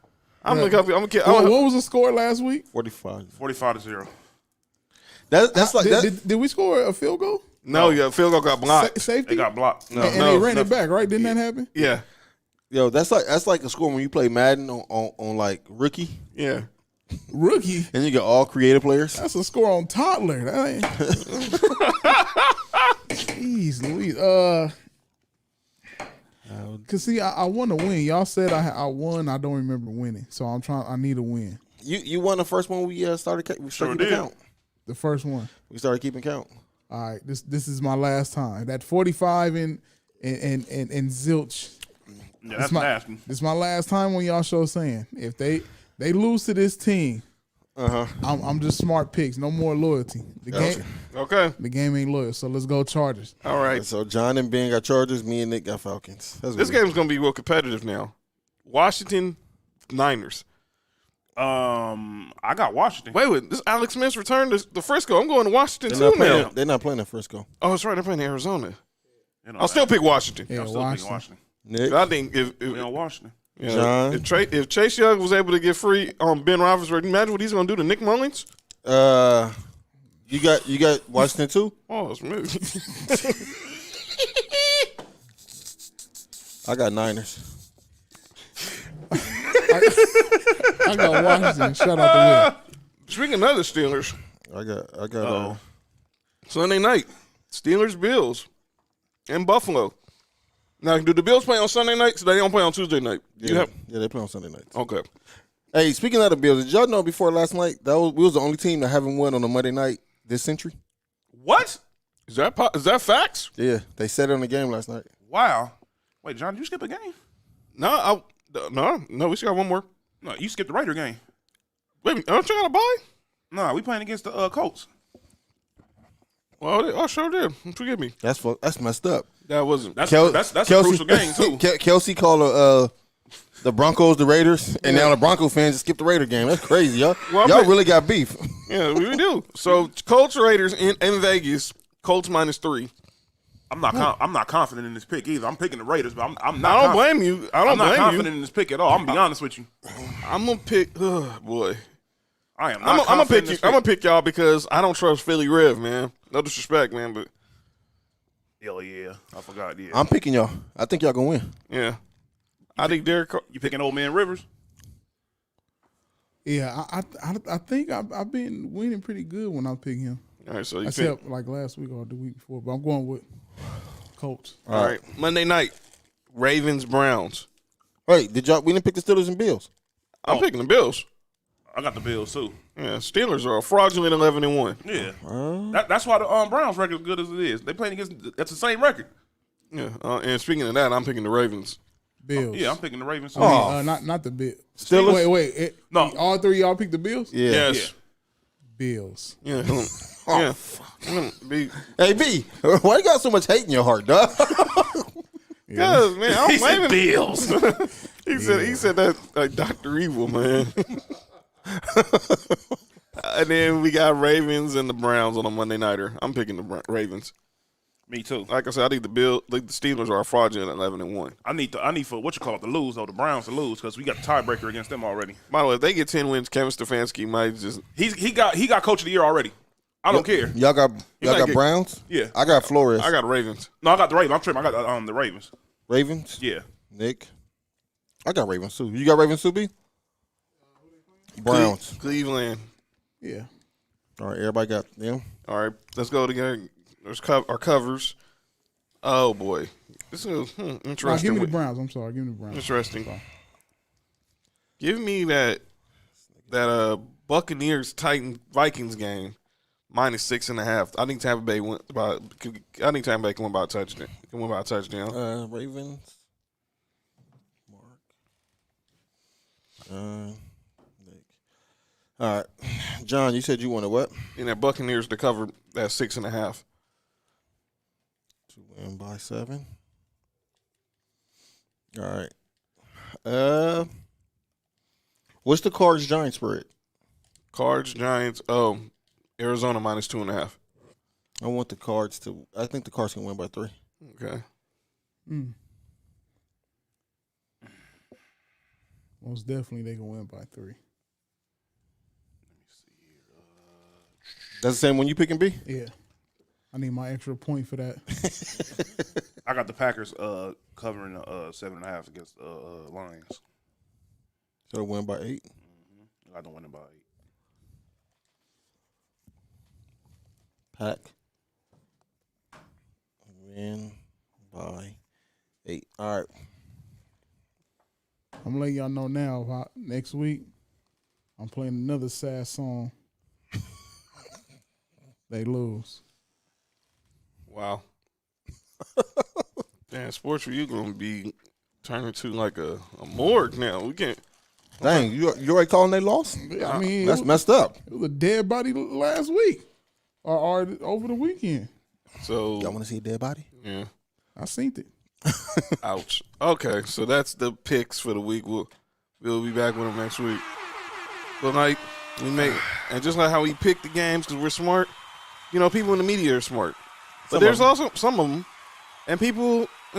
I'm Right. gonna What was the score last week? 45. 45-0. That's like that. Did we score a field goal? No, yeah, field goal got blocked. Safety? They got blocked. No, and they ran it back, right? Didn't that happen? Yeah, Yo, that's like a score when you play Madden on like rookie, yeah. Rookie. and you get all creative players. That's a score on toddler. That ain't. Jeez Louise. Cause see, I want to win. Y'all said I won. I don't remember winning, so I need a win. You won the first one we started keeping count. The first one. We started keeping count. All right. This is my last time. That 45 and zilch. Yeah, that's nasty. This is my last time on y'all show saying if they lose to this team, I'm just smart picks. No more loyalty. Okay. The game ain't loyal. So let's go Chargers. All right. So John and Ben got Chargers. Me and Nick got Falcons. This game's gonna be real competitive now. Washington Niners. I got Washington. Wait. This Alex Smith's returned to Frisco. I'm going to Washington They're too not, now. they're not playing in Frisco. Oh, that's right. They're playing in Arizona. You know, I'll still pick Washington. Yeah, I'm still picking Washington. Nick, I think if We on Washington. John. if Chase Young was able to get free on Ben Roethlisberger, imagine what he's gonna do to Nick Mullins. you got Washington too. Oh, it's me. I got Niners. I got Washington. Shout out to Will. Speaking of other Steelers, I got. Sunday night, Steelers Bills in Buffalo. Now, do the Bills play on Sunday night? So they don't play on Tuesday night. Yeah, they play on Sunday nights. Okay. Hey, speaking of the Bills, did y'all know before last night we was the only team that haven't won on a Monday night this century? What? Is that facts? Yeah, they said it on the game last night. Wow. Wait, John, did you skip a game? No, we still got one more. No, you skipped the Raider game. Wait, don't you got a bye? No, we playing against the Colts. Well, I sure did. Forgive me. That's messed up. That wasn't. That's a crucial game too. Kelsey called the Broncos the Raiders, and now the Bronco fans just skipped the Raider game. That's crazy, y'all. Well, y'all really got beef. Yeah, we do. So Colts Raiders in Vegas. Colts -3. I'm not confident in this pick either. I'm picking the Raiders, but I'm not. I don't blame you. I'm not confident in this pick at all. I'm gonna be honest with you. I'm gonna pick. Oh, boy. I am. I'm gonna pick you. I'm gonna pick y'all because I don't trust Philly Rev, man. No disrespect, man, but Hell yeah, I forgot. Yeah, I'm picking y'all. I think y'all gonna win. yeah, I think Derek. You picking Old Man Rivers? Yeah, I think I've been winning pretty good when I pick him. All right, so you pick. Except like last week or the week before, but I'm going with Colts. All right, Monday night, Ravens Browns. Wait, we didn't pick the Steelers and Bills? I'm picking the Bills. I got the Bills too. Yeah, Steelers are a fraudulent 11-1. Yeah, that's why the Browns record is good as it is. They playing against that's the same record. Yeah, and speaking of that, I'm picking the Ravens. Bills. Yeah, I'm picking the Ravens too. Not the Bills. Steelers? Wait. No. All three of y'all picked the Bills? Yeah. Yes. Bills. Yeah. Oh, yeah. B. Hey, B, why you got so much hate in your heart, dog? Yeah, man, I don't blame him. Bills. He said that like Dr. Evil, man. And then we got Ravens and the Browns on a Monday nighter. I'm picking the Ravens. Me too. Like I said, I think the Steelers are fraudulent 11-1. I need for to lose though, the Browns to lose because we got the tiebreaker against them already. By the way, if they get 10 wins, Kevin Stefanski might just he got coach of the year already. I don't care. Y'all got Browns? Yeah. I got Flores. I got Ravens. No, I got the Ravens. I'm tripping. I got the Ravens. Ravens? Yeah. Nick? I got Ravens too. You got Ravens too, B? Browns. Cleveland. Yeah. All right, everybody got them. All right, let's go together. There's our covers. Oh, boy. This is interesting. No, give me the Browns. I'm sorry. Give me the Browns. Interesting. Give me that Buccaneers Vikings game -6.5. I think Tampa Bay went about. I think Tampa Bay can win by a touchdown. Ravens. Mark. All right, John. You said you wanted what? And that Buccaneers to cover that 6.5. To win by 7. All right. What's the Cards Giants spread? Cards Giants. Oh, Arizona -2.5. I want the Cards to. I think the Cards can win by 3. Okay. Most definitely they can win by 3. That's the same one you picking, B? Yeah. I need my extra point for that. I got the Packers covering 7.5 against Lions. So they win by 8. I don't win it by 8. Pack. Win by 8. All right. I'm letting y'all know now. Next week, I'm playing another sad song. They lose. Wow. Damn, sports for you gonna be turning to like a morgue now. We can't. Dang, you already calling they loss? I mean, That's messed up. It was a dead body last week or over the weekend. So Y'all want to see a dead body? Yeah. I seen it. Ouch. Okay, so that's the picks for the week. We'll be back with them next week. But like and just like how we pick the games because we're smart, people in the media are smart. But there's also some of them, and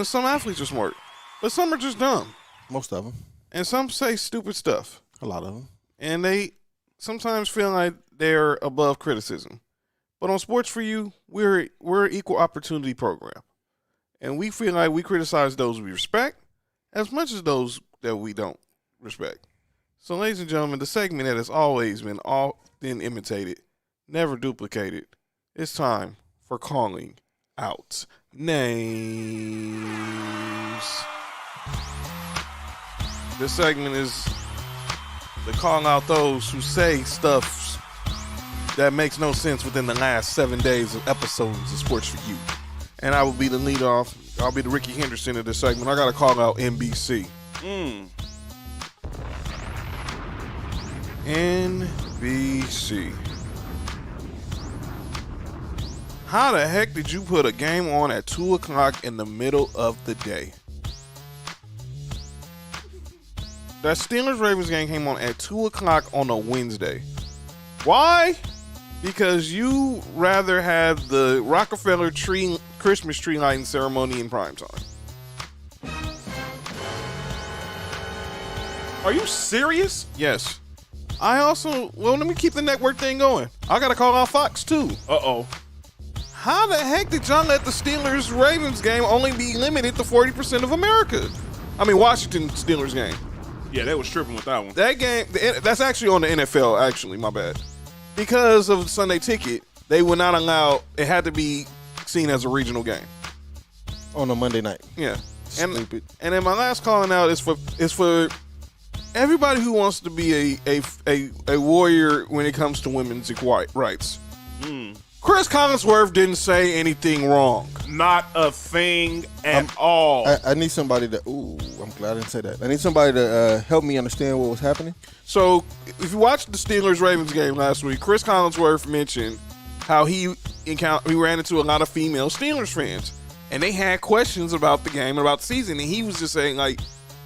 some athletes are smart, but some are just dumb. Most of them. And some say stupid stuff. A lot of them. And they sometimes feel like they're above criticism. But on Sports For You, we're an equal opportunity program. And we feel like we criticize those we respect as much as those that we don't respect. So, ladies and gentlemen, the segment that has always been often imitated, never duplicated, it's time for calling out names. This segment is to call out those who say stuff that makes no sense within the last 7 days of episodes of Sports For You. And I will be the lead off. I'll be the Ricky Henderson of this segment. I got to call out NBC. NBC. How the heck did you put a game on at 2 o'clock in the middle of the day? That Steelers-Ravens game came on at 2 o'clock on a Wednesday. Why? Because you rather have the Rockefeller Christmas tree lighting ceremony in primetime. Are you serious? Yes. Let me keep the network thing going. I got to call out Fox, too. Uh-oh. How the heck did y'all let the Steelers-Ravens game only be limited to 40% of America? I mean, Washington Steelers game. Yeah, they was tripping with that one. That game, that's actually on the NFL, actually, my bad. Because of the Sunday ticket, they would not allow, it had to be seen as a regional game. On a Monday night. Yeah. Stupid. And then my last calling out is for everybody who wants to be a warrior when it comes to women's equal rights. Chris Collinsworth didn't say anything wrong. Not a thing at all. I need somebody to. Ooh, I'm glad I didn't say that. I need somebody to help me understand what was happening. So, if you watched the Steelers-Ravens game last week, Chris Collinsworth mentioned how he ran into a lot of female Steelers fans, and they had questions about the game and about the season, and he was just saying, like,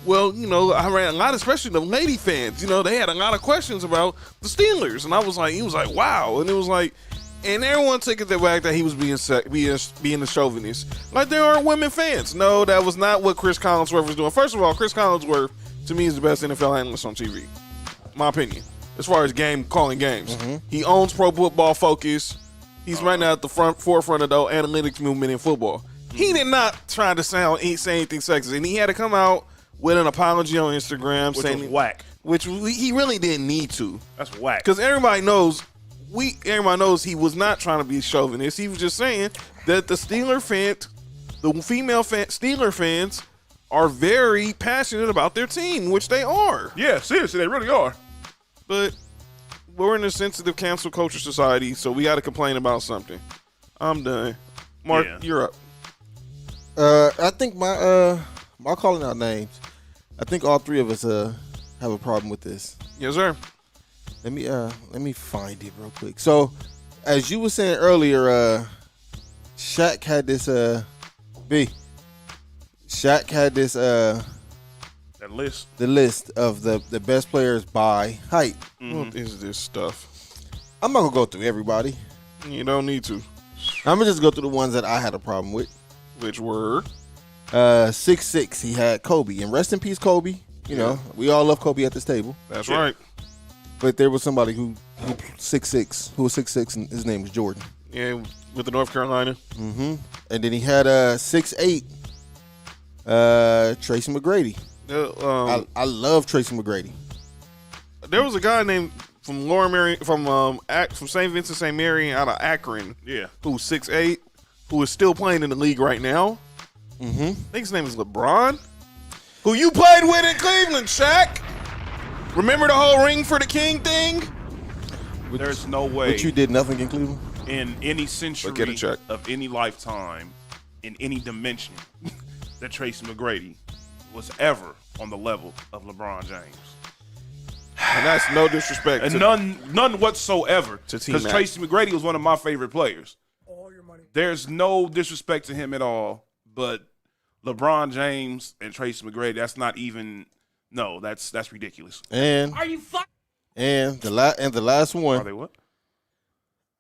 Well, I ran a lot, especially the lady fans. They had a lot of questions about the Steelers, and he was like, wow, and it was like, and everyone took it the fact that he was being a chauvinist. Like there aren't women fans. No, that was not what Chris Collinsworth was doing. First of all, Chris Collinsworth to me is the best NFL analyst on TV, my opinion. As far as calling games, he owns Pro Football Focus. He's right now at the forefront of the analytics movement in football. He did not try to say anything sexist, and he had to come out with an apology on Instagram Which saying was whack. Which he really didn't need to. That's whack. Because everybody knows he was not trying to be chauvinist. He was just saying that the female Steeler fans are very passionate about their team, which they are. Yeah, seriously, they really are. But we're in a sensitive cancel culture society, so we got to complain about something. I'm done. Mark, You're up. I think my calling out names. I think all three of us have a problem with this. Yes, sir. Let me find it real quick. So, as you were saying earlier, Shaq had this Shaq had this that list. The list of the best players by height. What is this stuff? I'm not gonna go through everybody. You don't need to. I'm gonna just go through the ones that I had a problem with. Which were 6'6". He had Kobe, and rest in peace, Kobe. You know, we all love Kobe at this table. That's right. But there was somebody who 6'6", who was 6'6", and his name was Jordan. Yeah, with the North Carolina. Mm-hmm. And then he had 6'8", Tracy McGrady. I love Tracy McGrady. There was a guy named from St. Vincent St. Mary out of Akron. Yeah, who's 6'8", who is still playing in the league right now. Mm-hmm. I think his name is LeBron. Who you played with in Cleveland, Shaq? Remember the whole ring for the king thing? There's no way. But you did nothing in Cleveland? In any century of any lifetime, in any dimension, that Tracy McGrady was ever on the level of LeBron James. And that's no disrespect. And none whatsoever. Because Tracy McGrady was one of my favorite players. All your money. There's no disrespect to him at all, but LeBron James and Tracy McGrady, that's not even that's ridiculous. And are you And the last one. Are they what?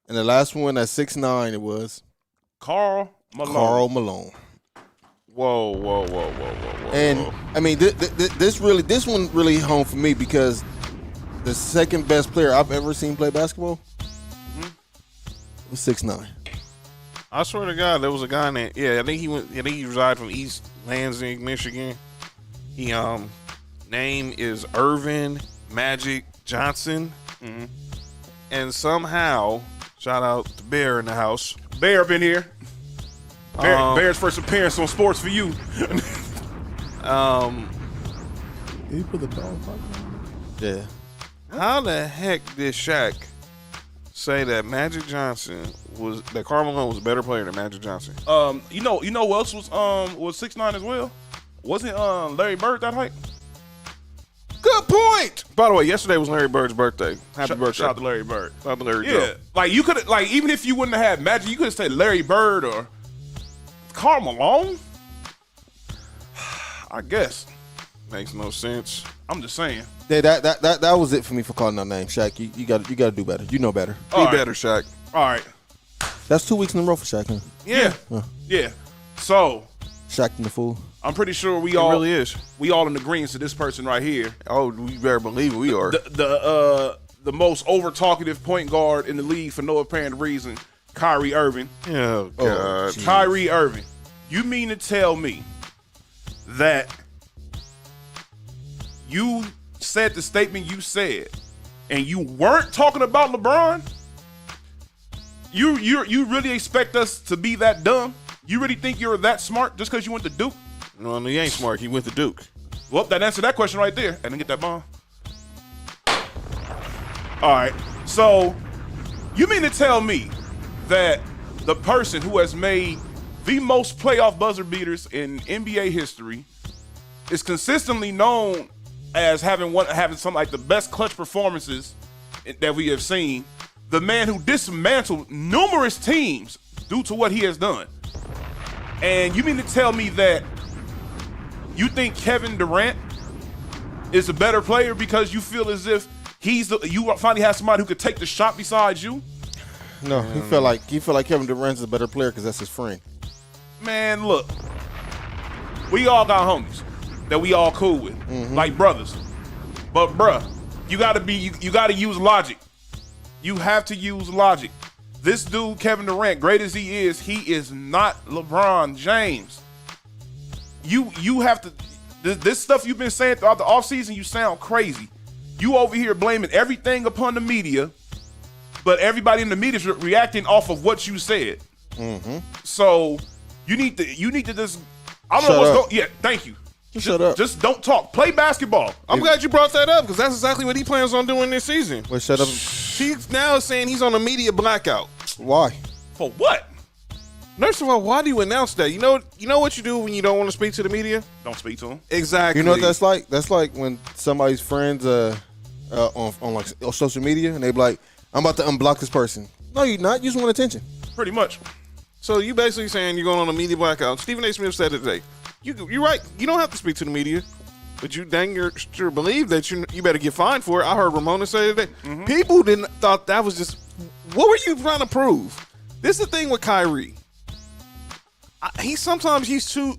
And the last one at 6'9", it was Karl Malone. Karl Malone. Whoa. And I mean, this one really home for me because the second best player I've ever seen play basketball was 6'9". I swear to God, there was a guy named I think he resided from East Lansing, Michigan. He name is Irvin Magic Johnson. Mm-hmm. And somehow, shout out to Bear in the house. Bear been here. Bear's first appearance on Sports for You. Did he put the dog park on? Yeah. How the heck did Shaq say that Karl Malone was a better player than Magic Johnson? You know who else was 6'9" as well? Wasn't Larry Bird that height? Good point. By the way, yesterday was Larry Bird's birthday. Happy birthday! Shout out to Larry Bird. Shout out to Larry. Yeah, Joe. like you could even if you wouldn't have had Magic, you could have said Larry Bird or Karl Malone. I guess Makes no sense. I'm just saying. Yeah, that was it for me for calling out names. Shaq, you got to do better. You know better. Be better, Shaq. All right. That's 2 weeks in a row for Shaq. Huh? Yeah. So Shaq and the fool. I'm pretty sure It really is. We all in agreement to this person right here. Oh, we better believe it. We are. The most over talkative point guard in the league for no apparent reason, Kyrie Irving. Oh God. Kyrie Irving. You mean to tell me that you said the statement you said and you weren't talking about LeBron? You really expect us to be that dumb? You really think you're that smart just because you went to Duke? No, he ain't smart. He went to Duke. Well, that answered that question right there. And then get that bomb. All right. So, you mean to tell me that the person who has made the most playoff buzzer beaters in NBA history is consistently known as having some like the best clutch performances that we have seen, the man who dismantled numerous teams due to what he has done? And you mean to tell me that you think Kevin Durant is a better player because you feel as if you finally have somebody who could take the shot besides you? No, he felt like Kevin Durant's a better player because that's his friend. Man, look, we all got homies that we all cool with, like brothers. But bruh, you gotta use logic. You have to use logic. This dude, Kevin Durant, great as he is not LeBron James. You have to. This stuff you've been saying throughout the offseason, you sound crazy. You over here blaming everything upon the media, but everybody in the media is reacting off of what you said. So you need to just. I don't know what's going. Yeah, thank you. Shut up. Just don't talk. Play basketball. I'm glad you brought that up because that's exactly what he plans on doing this season. Well, shut up. He's now saying he's on a media blackout. Why? For what? First of all, why do you announce that? You know what you do when you don't want to speak to the media? Don't speak to him. Exactly. You know what that's like? That's like when somebody's friends on like social media and they be like, "I'm about to unblock this person." No, you're not. You just want attention. Pretty much. So you basically saying you're going on a media blackout. Stephen A. Smith said it today. You're right. You don't have to speak to the media, but you dang sure believe that you better get fined for it. I heard Ramona say today. People thought that was just. What were you trying to prove? This is the thing with Kyrie. He's too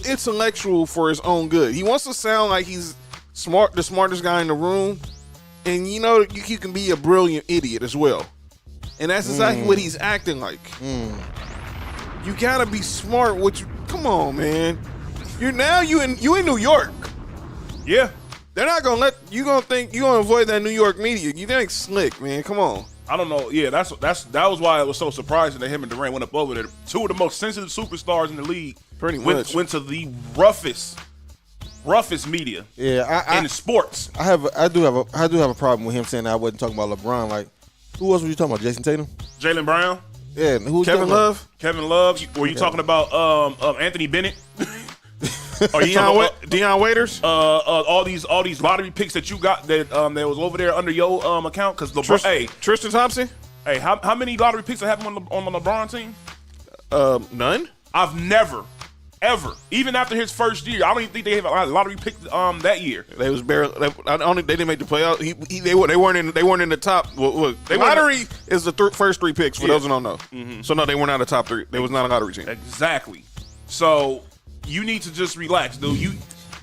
intellectual for his own good. He wants to sound like he's smart, the smartest guy in the room, and you can be a brilliant idiot as well. And that's exactly what he's acting like. You gotta be smart. Come on, man. You in New York. Yeah. They're not gonna let you. Gonna think you gonna avoid that New York media. You think slick, man? Come on. I don't know. Yeah, that was why it was so surprising that him and Durant went up over there. Two of the most sensitive superstars in the league Pretty much. went to the roughest media. Yeah, in sports. I do have a problem with him saying that I wasn't talking about LeBron. Like, who else were you talking about? Jason Tatum? Jaylen Brown? Yeah, who? Kevin Love? Kevin Love? Were you talking about Anthony Bennett? Or Deion Waiters? All these lottery picks that you got that was over there under your account because LeBron. Tristan Thompson? Hey, how many lottery picks have happened on the LeBron team? None. I've never, ever, even after his first year, I don't even think they have a lottery pick that year. They was barely. They didn't make the playoffs. They weren't in the top. Lottery is the first three picks for those who don't know. So no, they weren't out of the top three. They was not a lottery team. Exactly. So you need to just relax, dude.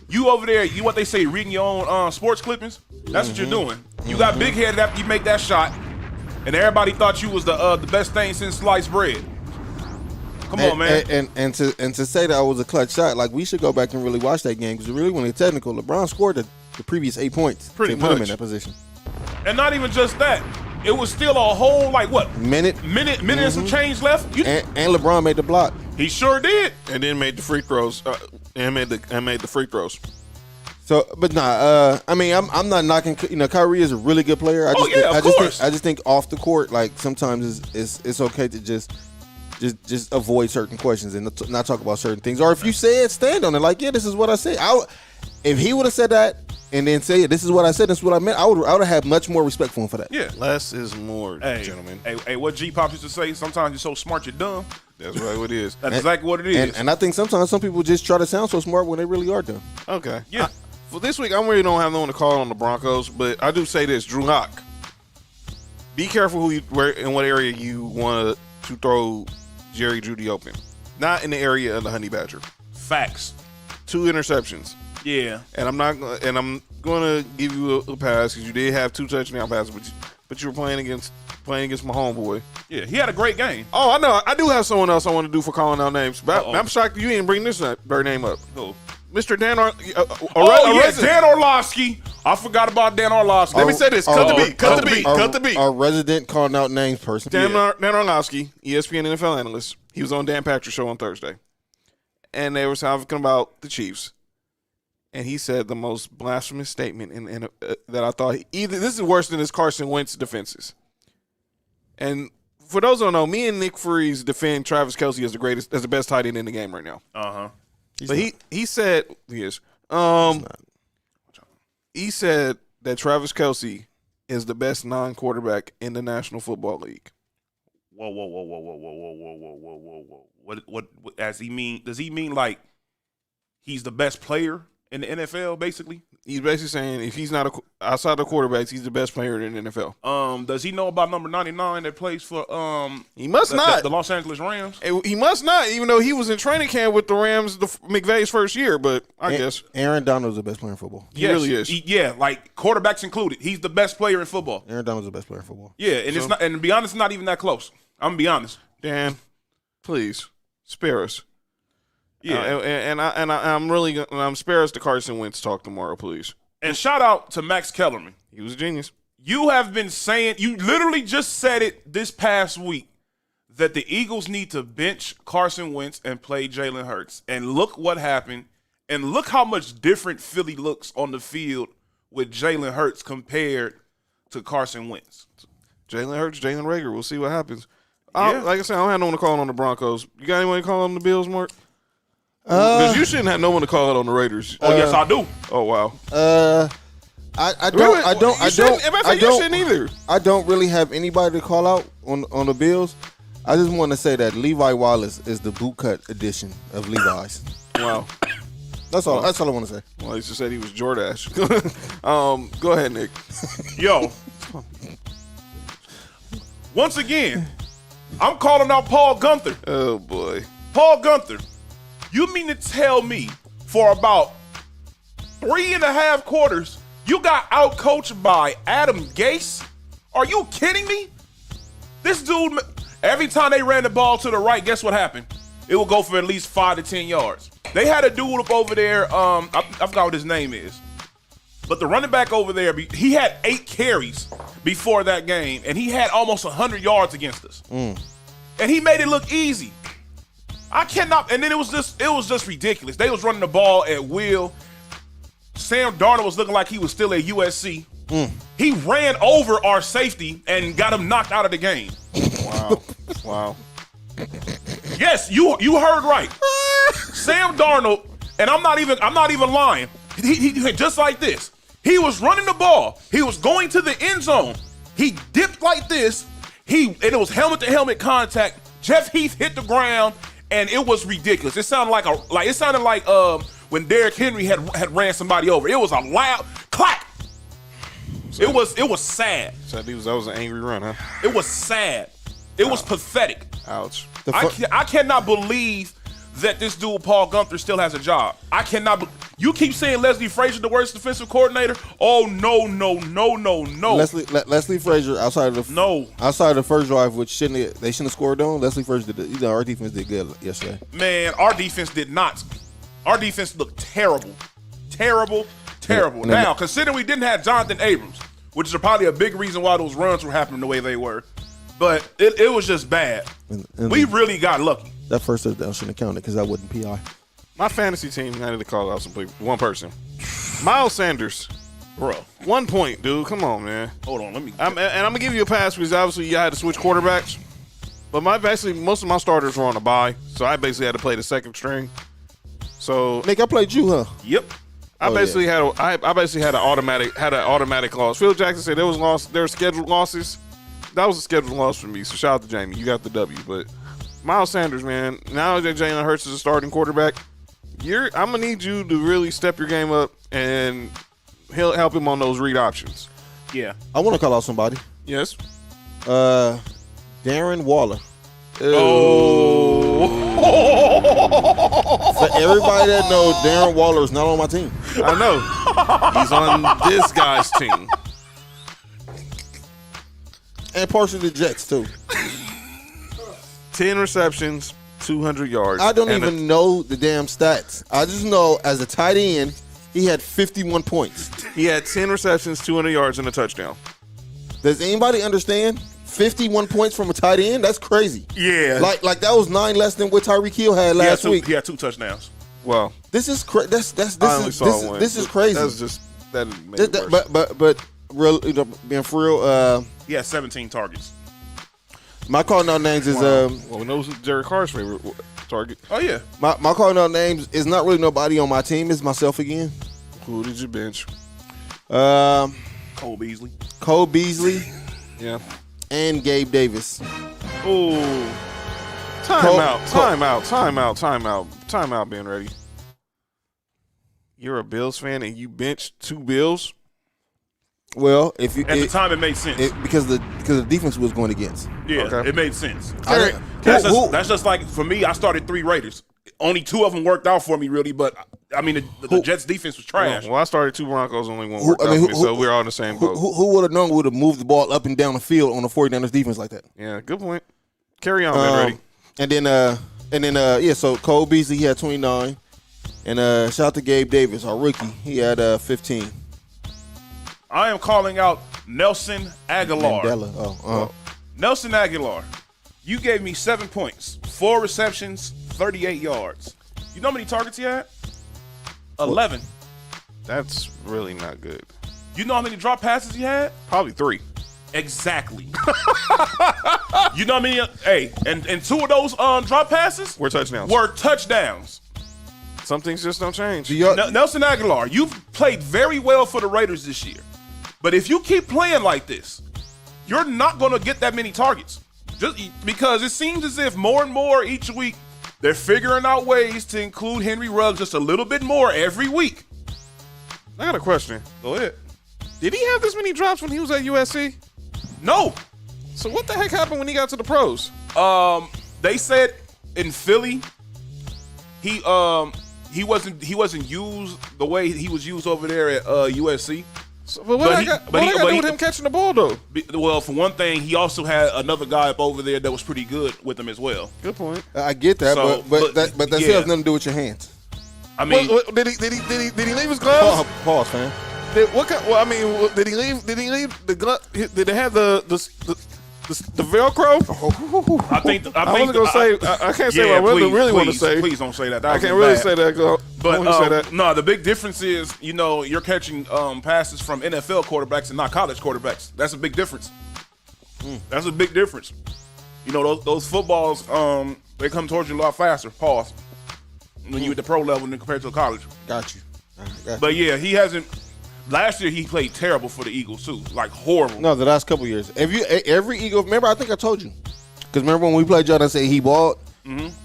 You over there, what they say, reading your own sports clippings? That's what you're doing. You got big headed after you make that shot, and everybody thought you was the best thing since sliced bread. Come on, man. And to say that was a clutch shot, like we should go back and really watch that game because really, when it's technical, LeBron scored the previous 8 points. Pretty to put him much in that position. And not even just that. It was still a whole minute and some change left. And LeBron made the block. He sure did. And then made the free throws. And made the free throws. So, but nah. I mean, I'm not knocking. Kyrie is a really good player. I just think off the court, like sometimes it's okay to just avoid certain questions and not talk about certain things. Or if you say it, stand on it. Like, yeah, this is what I said. If he would have said that and then say, this is what I said, this is what I meant, I would have had much more respect for him for that. Yeah. Less is more, gentlemen. Hey, what G-Pop used to say, sometimes you're so smart, you're dumb. That's right, what it is. That's exactly what it is. And I think sometimes some people just try to sound so smart when they really are dumb. Okay. Yeah. For this week, I really don't have no one to call on the Broncos, but I do say this, Drew Lock. Be careful where in what area you want to throw Jerry Jeudy open. Not in the area of the Honey Badger. Facts. 2 interceptions. Yeah. And I'm going to give you a pass because you did have 2 touchdown passes, but you were playing against my homeboy. Yeah, he had a great game. Oh, I know. I do have someone else I want to do for calling out names. But I'm shocked you didn't bring their name up. Who? Mr. Dan Dan Orlovsky. I forgot about Dan Orlovsky. Let me say this. Cut the beat. Our resident calling out names person. Dan Orlovsky, ESPN NFL analyst. He was on Dan Patrick's show on Thursday. And they were talking about the Chiefs. And he said the most blasphemous statement that I thought this is worse than his Carson Wentz defenses. And for those who don't know, me and Nick Freeze defend Travis Kelce as the best tight end in the game right now. But he said he is. He said that Travis Kelce is the best non-quarterback in the National Football League. Whoa. What does he mean like he's the best player in the NFL, basically? He's basically saying if he's not outside the quarterbacks, he's the best player in the NFL. Does he know about number 99 that plays for He must not. The Los Angeles Rams? He must not, even though he was in training camp with the Rams McVay's first year, but I guess. Aaron Donald's the best player in football. He really is. Like quarterbacks included. He's the best player in football. Aaron Donald's the best player in football. Yeah, and it's not, and to be honest, it's not even that close. I'm gonna be honest. Dan, please spare us. Yeah, I'm spare us the Carson Wentz talk tomorrow, please. And shout out to Max Kellerman. He was a genius. You have been saying, you literally just said it this past week, that the Eagles need to bench Carson Wentz and play Jalen Hurts. And look what happened. And look how much different Philly looks on the field with Jalen Hurts compared to Carson Wentz. Jalen Hurts, Jalen Rager. We'll see what happens. Yeah. Like I said, I don't have no one to call on the Broncos. You got anyone to call on the Bills, Mark? Because you shouldn't have no one to call it on the Raiders. Oh, yes, I do. Oh, wow. I shouldn't either. I don't really have anybody to call out on the Bills. I just want to say that Levi Wallace is the bootcut edition of Levi's. Wow. That's all I want to say. Well, he just said he was Jordash. Go ahead, Nick. Yo. Once again, I'm calling out Paul Gunther. Oh, boy. Paul Gunther, you mean to tell me for about 3.5 quarters you got outcoached by Adam Gase? Are you kidding me? This dude, every time they ran the ball to the right, guess what happened? It would go for at least 5 to 10 yards. They had a dude up over there, I forgot what his name is. But the running back over there, he had 8 carries before that game, and he had almost 100 yards against us. And he made it look easy. I cannot, and then it was just ridiculous. They was running the ball at will. Sam Darnold was looking like he was still at USC. He ran over our safety and got him knocked out of the game. Wow. Yes, you heard right. Sam Darnold, and I'm not even lying. He just like this. He was running the ball. He was going to the end zone. He dipped like this. And it was helmet to helmet contact. Jeff Heath hit the ground, and it was ridiculous. It sounded like when Derrick Henry had ran somebody over. It was a loud clack. It was sad. So that was an angry run, huh? It was sad. It was pathetic. Ouch. I cannot believe that this dude Paul Gunther still has a job. I cannot. You keep saying Leslie Frazier the worst defensive coordinator. Oh no. Leslie Frazier outside of the first drive, which they shouldn't have scored on. Leslie Frazier did. Our defense did good yesterday. Man, our defense did not. Our defense looked terrible. Now, considering we didn't have Jonathan Abrams, which is probably a big reason why those runs were happening the way they were, but it was just bad. And we really got lucky. That first touchdown shouldn't have counted because that wasn't PI. My fantasy team, I need to call out one person. Miles Sanders. Bro. 1 point, dude. Come on, man. Hold on, I'm going to give you a pass because obviously you had to switch quarterbacks. But most of my starters were on a bye, so I basically had to play the second string. So Nick, I played you, huh? Yep. I basically had an automatic loss. Phil Jackson said there were scheduled losses. That was a scheduled loss for me. So shout out to Jamie. You got the W. But Miles Sanders, man, now that Jalen Hurts is a starting quarterback, I'm gonna need you to really step your game up and help him on those read options. Yeah. I want to call out somebody. Yes. Darren Waller. Oh. For everybody that knows, Darren Waller is not on my team. I know. He's on this guy's team. And partially the Jets, too. 10 receptions, 200 yards. I don't even know the damn stats. I just know as a tight end, he had 51 points. He had 10 receptions, 200 yards, and a touchdown. Does anybody understand? 51 points from a tight end? That's crazy. Yeah. Like that was 9 less than what Tyreek Hill had last week. He had 2 touchdowns. Well, this is crazy. This is crazy. That's just that. Made it worse. But real, being for real, he had 17 targets. My calling out names is well, we know Derek Carr's favorite target. Oh yeah. My calling out names is not really nobody on my team. It's myself again. Who did you bench? Cole Beasley. Yeah. And Gabe Davis. Oh. Time out, being ready. you're a Bills fan and you benched 2 Bills. Well, if you At the time, it made sense. because the defense was going against. Yeah, Okay. it made sense. Who- That's just like, for me, I started 3 Raiders. Only 2 of them worked out for me, really, but, I mean, the Jets' defense was trash. Well, I started 2 Broncos, only one worked out for me, so we're all in the same boat. Who would have known would have moved the ball up and down the field on the 49ers defense like that? Yeah, good point. Carry on, man, ready. And then, so Cole Beasley, he had 29. And shout out to Gabe Davis, our rookie. He had 15. I am calling out Nelson Aguilar. Mandela. Nelson Aguilar, you gave me 7 points, 4 receptions, 38 yards. You know how many targets he had? 11. That's really not good. You know how many drop passes he had? Probably 3. Exactly. You know how many? Hey, and 2 of those drop passes We're touchdowns. were touchdowns. Some things just don't change. Nelson Aguilar, you've played very well for the Raiders this year. But if you keep playing like this, you're not going to get that many targets. Just because it seems as if more and more each week, they're figuring out ways to include Henry Ruggs just a little bit more every week. I got a question. Go ahead. Did he have this many drops when he was at USC? No. So what the heck happened when he got to the pros? They said in Philly, he wasn't used the way he was used over there at USC. So, but what I got to do with him catching the ball, though? Well, for one thing, he also had another guy up over there that was pretty good with him as well. Good point. I get that, So, but that yeah. still has nothing to do with your hands. I mean, Did he leave his gloves? Pause, fam. Did he leave the glove? Did they have the Velcro? I think I wasn't gonna say. I can't say what I really want to say. Please don't say that. I can't really say that. But no, the big difference is, you're catching passes from NFL quarterbacks and not college quarterbacks. That's a big difference. That's a big difference. Those footballs, they come towards you a lot faster. Pause. When you're at the pro level than compared to college. Got you. But yeah, he hasn't. Last year he played terrible for the Eagles too, like horrible. No, the last couple years. Every Eagle, remember, I think I told you. Because remember when we played Jordan, I said he balled?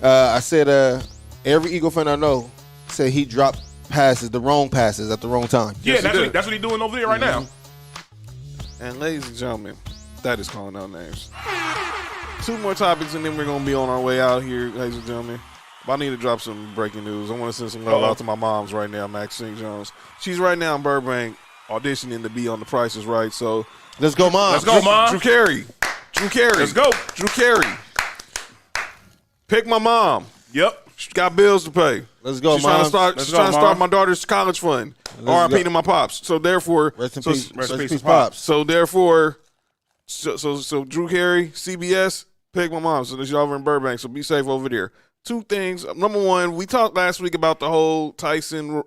I said every Eagle fan I know said he dropped passes, the wrong passes at the wrong time. Yeah, that's what he's doing over there right now. And ladies and gentlemen, that is calling out names. 2 more topics and then we're going to be on our way out here, ladies and gentlemen. But I need to drop some breaking news. I want to send some love out to my mom's right now, Maxine Jones. She's right now in Burbank auditioning to be on The Price is Right. So let's go, Mom. Let's go, Mom. Drew Carey. Let's go. Drew Carey. Pick my mom. Yep. She's got bills to pay. Let's go, She's Mom. trying to start my daughter's college fund. RIP to my pops. So therefore, Rest in peace, Pops. Pops. so therefore, so Drew Carey, CBS, pick my mom. So there's y'all over in Burbank. So be safe over there. 2 things. Number 1, we talked last week about the whole Tyson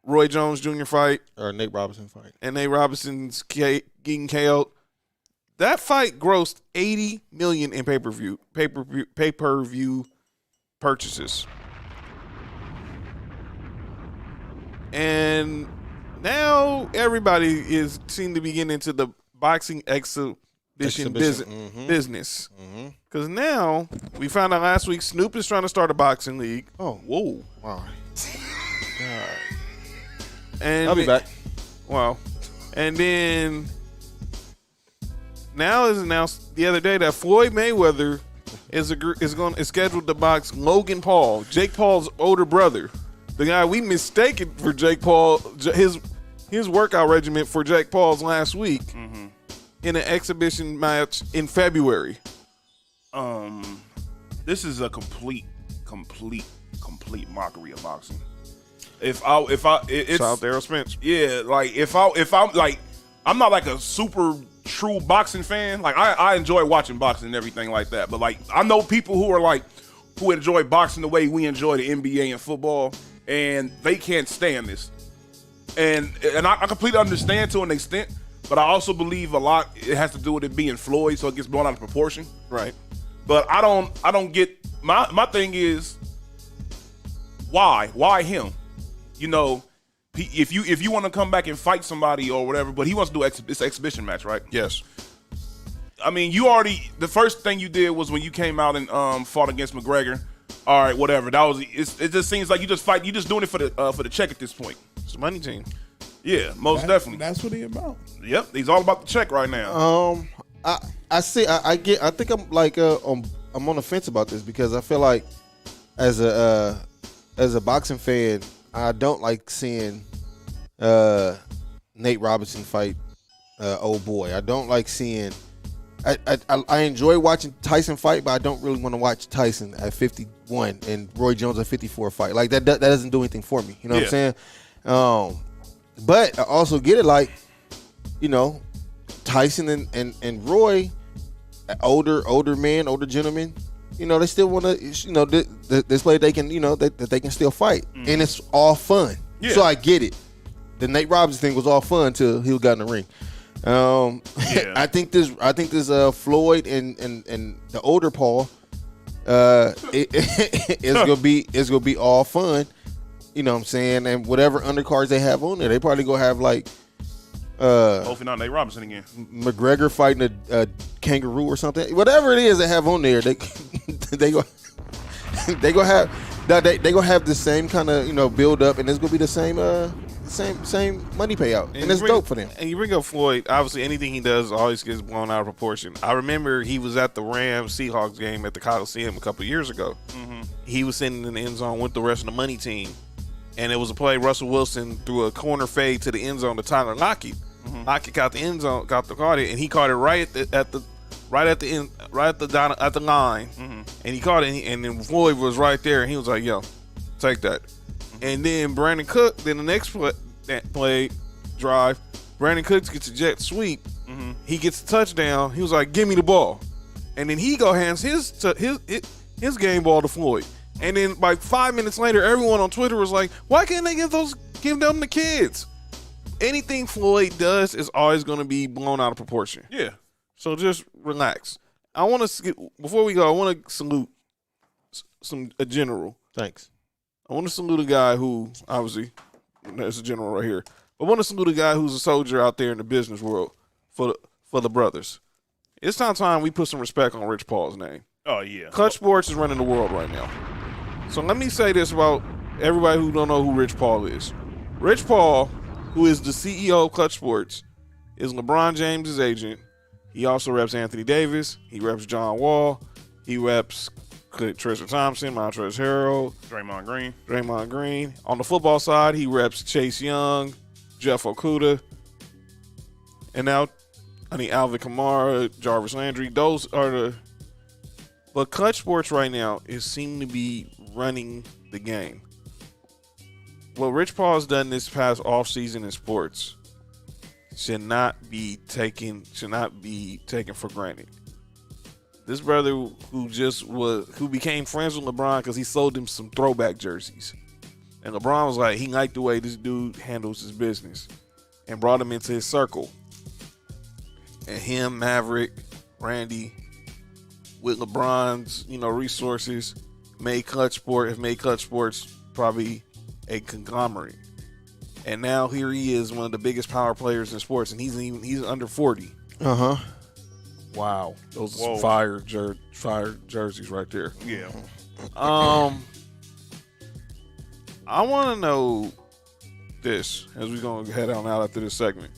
Roy Jones Jr. fight. Or Nate Robinson fight. And Nate Robinson's getting KO'd. That fight grossed $80 million in pay-per-view purchases. And now everybody seem to be getting into the boxing exhibition. Business. Because now we found out last week Snoop is trying to start a boxing league. Oh, whoa. Wow. And I'll be back. Wow. And then now is announced the other day that Floyd Mayweather is scheduled to box Logan Paul, Jake Paul's older brother, the guy we mistaken for Jake Paul, his workout regimen for Jake Paul's last week in an exhibition match in February. This is a complete mockery of boxing. It's Shout out to Errol Spence. Yeah, like if I'm like, I'm not like a super true boxing fan. Like I enjoy watching boxing and everything like that. But like I know people who enjoy boxing the way we enjoy the NBA and football, and they can't stand this. And I completely understand to an extent, but I also believe a lot it has to do with it being Floyd, so it gets blown out of proportion. Right. But I don't get my thing is why him? If you want to come back and fight somebody or whatever, but he wants to do it's an exhibition match, right? Yes. I mean, the first thing you did was when you came out and fought against McGregor. All right, whatever. It just seems like you just doing it for the check at this point. It's a money team. Yeah, most definitely. That's what he about. Yep, he's all about the check right now. I think I'm like I'm on the fence about this because I feel like as a boxing fan, I don't like seeing Nate Robinson fight old boy. I don't like seeing. I enjoy watching Tyson fight, but I don't really want to watch Tyson at 51 and Roy Jones at 54 fight. Like that doesn't do anything for me. You know what I'm saying? But I also get it, like, you know, Tyson and Roy, older gentlemen, you know, they still want to, you know, display they can, you know, that they can still fight, and it's all fun. Yeah. So I get it. The Nate Robinson thing was all fun till he got in the ring. I think this Floyd and the older Paul, it's gonna be all fun. You know what I'm saying? And whatever undercards they have on there, they probably gonna have like Hopefully not Nate Robinson again. McGregor fighting a kangaroo or something. Whatever it is they have on there, they gonna have the same kind of, you know, build up, and it's gonna be the same money payout, and it's dope for them. And you bring up Floyd, obviously anything he does always gets blown out of proportion. I remember he was at the Rams Seahawks game at the Coliseum a couple of years ago. Mm-hmm. He was sitting in the end zone with the rest of the money team, and it was a play Russell Wilson threw a corner fade to the end zone to Tyler Lockett. Mm-hmm. Lockett got the end zone, caught it, and he caught it right at the line, mm-hmm. and he caught it, and then Floyd was right there, and he was like, "Yo, take that." Mm-hmm. And then Brandon Cook, then the next play drive, Brandon Cooks gets a jet sweep. Mm-hmm. He gets a touchdown. He was like, "Give me the ball," and then he hands his game ball to Floyd. And then like 5 minutes later, everyone on Twitter was like, "Why can't they give them the kids?" Anything Floyd does is always going to be blown out of proportion. Yeah. So just relax. Before we go, I want to salute a general. Thanks. I want to salute a guy who, obviously, there's a general right here. I want to salute a guy who's a soldier out there in the business world for the brothers. It's time we put some respect on Rich Paul's name. Oh, yeah. Clutch Sports is running the world right now. So let me say this about everybody who don't know who Rich Paul is. Rich Paul, who is the CEO of Clutch Sports, is LeBron James' agent. He also reps Anthony Davis. He reps John Wall. He reps Tristan Thompson, Montrezl Harrell, Draymond Green. On the football side, he reps Chase Young, Jeff Okuda, and now Alvin Kamara, Jarvis Landry. Those are the. But Clutch Sports right now seem to be running the game. What Rich Paul has done this past offseason in sports should not be taken for granted. This brother who became friends with LeBron because he sold him some throwback jerseys. And LeBron was like, he liked the way this dude handles his business and brought him into his circle. And him, Maverick, Randy, with LeBron's, resources, have made Clutch Sports probably a conglomerate. And now here he is, one of the biggest power players in sports, and he's under 40. Uh-huh. Wow. Those are fire jerseys right there. Yeah. I want to know this as we're going to head on out after this segment.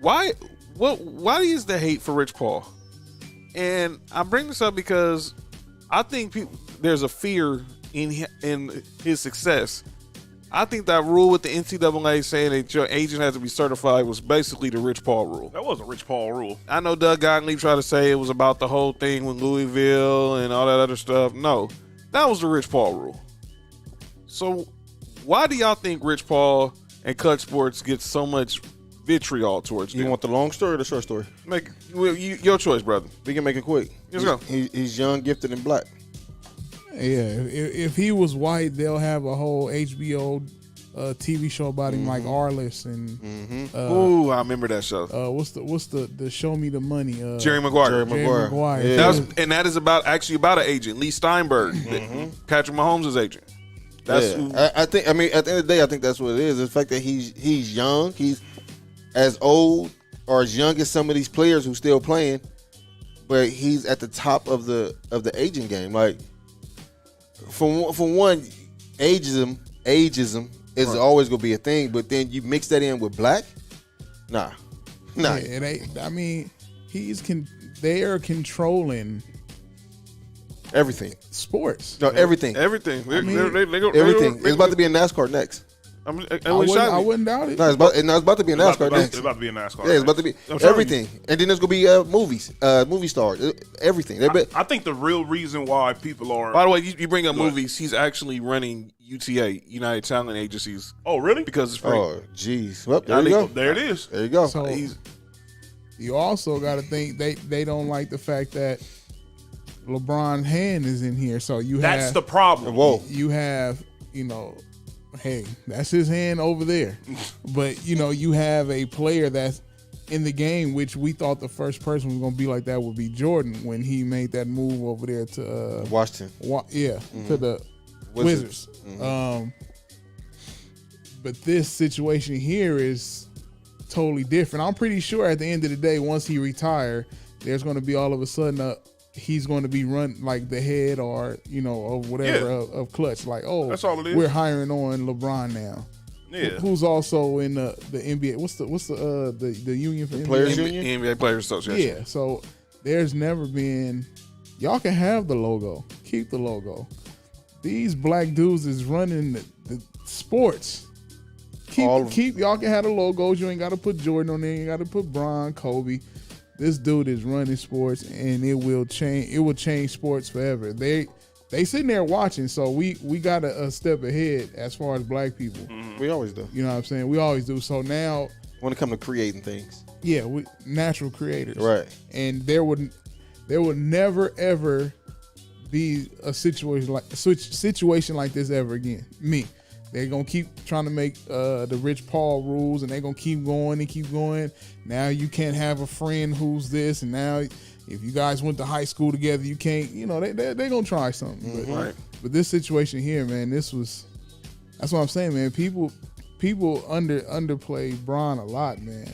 Why is the hate for Rich Paul? And I bring this up because I think there's a fear in his success. I think that rule with the NCAA saying that your agent has to be certified was basically the Rich Paul rule. That was a Rich Paul rule. I know Doug Gottlieb tried to say it was about the whole thing with Louisville and all that other stuff. No, that was the Rich Paul rule. So why do y'all think Rich Paul and Clutch Sports get so much vitriol towards them? You want the long story or the short story? Your choice, brother. We can make it quick. Let's go. He's young, gifted, and black. Yeah, if he was white, they'll have a whole HBO TV show about him, like Arliss and. Ooh, I remember that show. What's the Show Me the Money? Jerry Maguire. Yeah. That is about an agent, Lee Steinberg, Patrick Mahomes' agent. That's who. I think. I mean, at the end of the day, I think that's what it is. The fact that he's young, he's as old or as young as some of these players who still playing, but he's at the top of the agent game. Like, for one, ageism is always gonna be a thing. But then you mix that in with black, nah. Yeah, it ain't. I mean, they are controlling Everything. sports. No, everything. Everything. Everything. It's about to be in NASCAR next. I wouldn't doubt it. No, it's about to be in NASCAR next. It's about to be a NASCAR. Yeah, it's about to be everything. And then there's gonna be movies, movie stars, everything. I think the real reason why people are. By the way, you bring up movies. He's actually running UTA, United Talent Agencies. Oh, really? Because it's free. Oh, jeez. Well, there you go. There it is. There you go. So you also got to think they don't like the fact that LeBron's hand is in here. So That's the problem. Whoa. You have, hey, that's his hand over there. But, you have a player that's in the game, which we thought the first person was going to be like that would be Jordan when he made that move over there to Washington. To the Wizards. Mm-hmm. But this situation here is totally different. I'm pretty sure at the end of the day, once he retire, there's going to be all of a sudden he's going to be run like the head or or whatever of Clutch. Like, that's all it is. We're hiring on LeBron now. Yeah. Who's also in the NBA? What's the union for Players NBA? Union? NBA Players Association. Yeah. So there's never been. Y'all can have the logo. Keep the logo. These black dudes is running the sports. Keep y'all can have the logos. You ain't got to put Jordan on there. You got to put Bron, Kobe. This dude is running sports, and it will change. It will change sports forever. They sitting there watching, so we got a step ahead as far as black people. Mm-hmm. We always do. You know what I'm saying? We always do. So now, when it comes to creating things, yeah, we natural creators, right? And there would never ever be a situation like this ever again. They're gonna keep trying to make the Rich Paul rules, and they're gonna keep going and keep going. Now you can't have a friend who's this, and now if you guys went to high school together, you can't. They're gonna try something. Mm-hmm. But this situation here, man, that's what I'm saying, man. People underplay Bron a lot, man.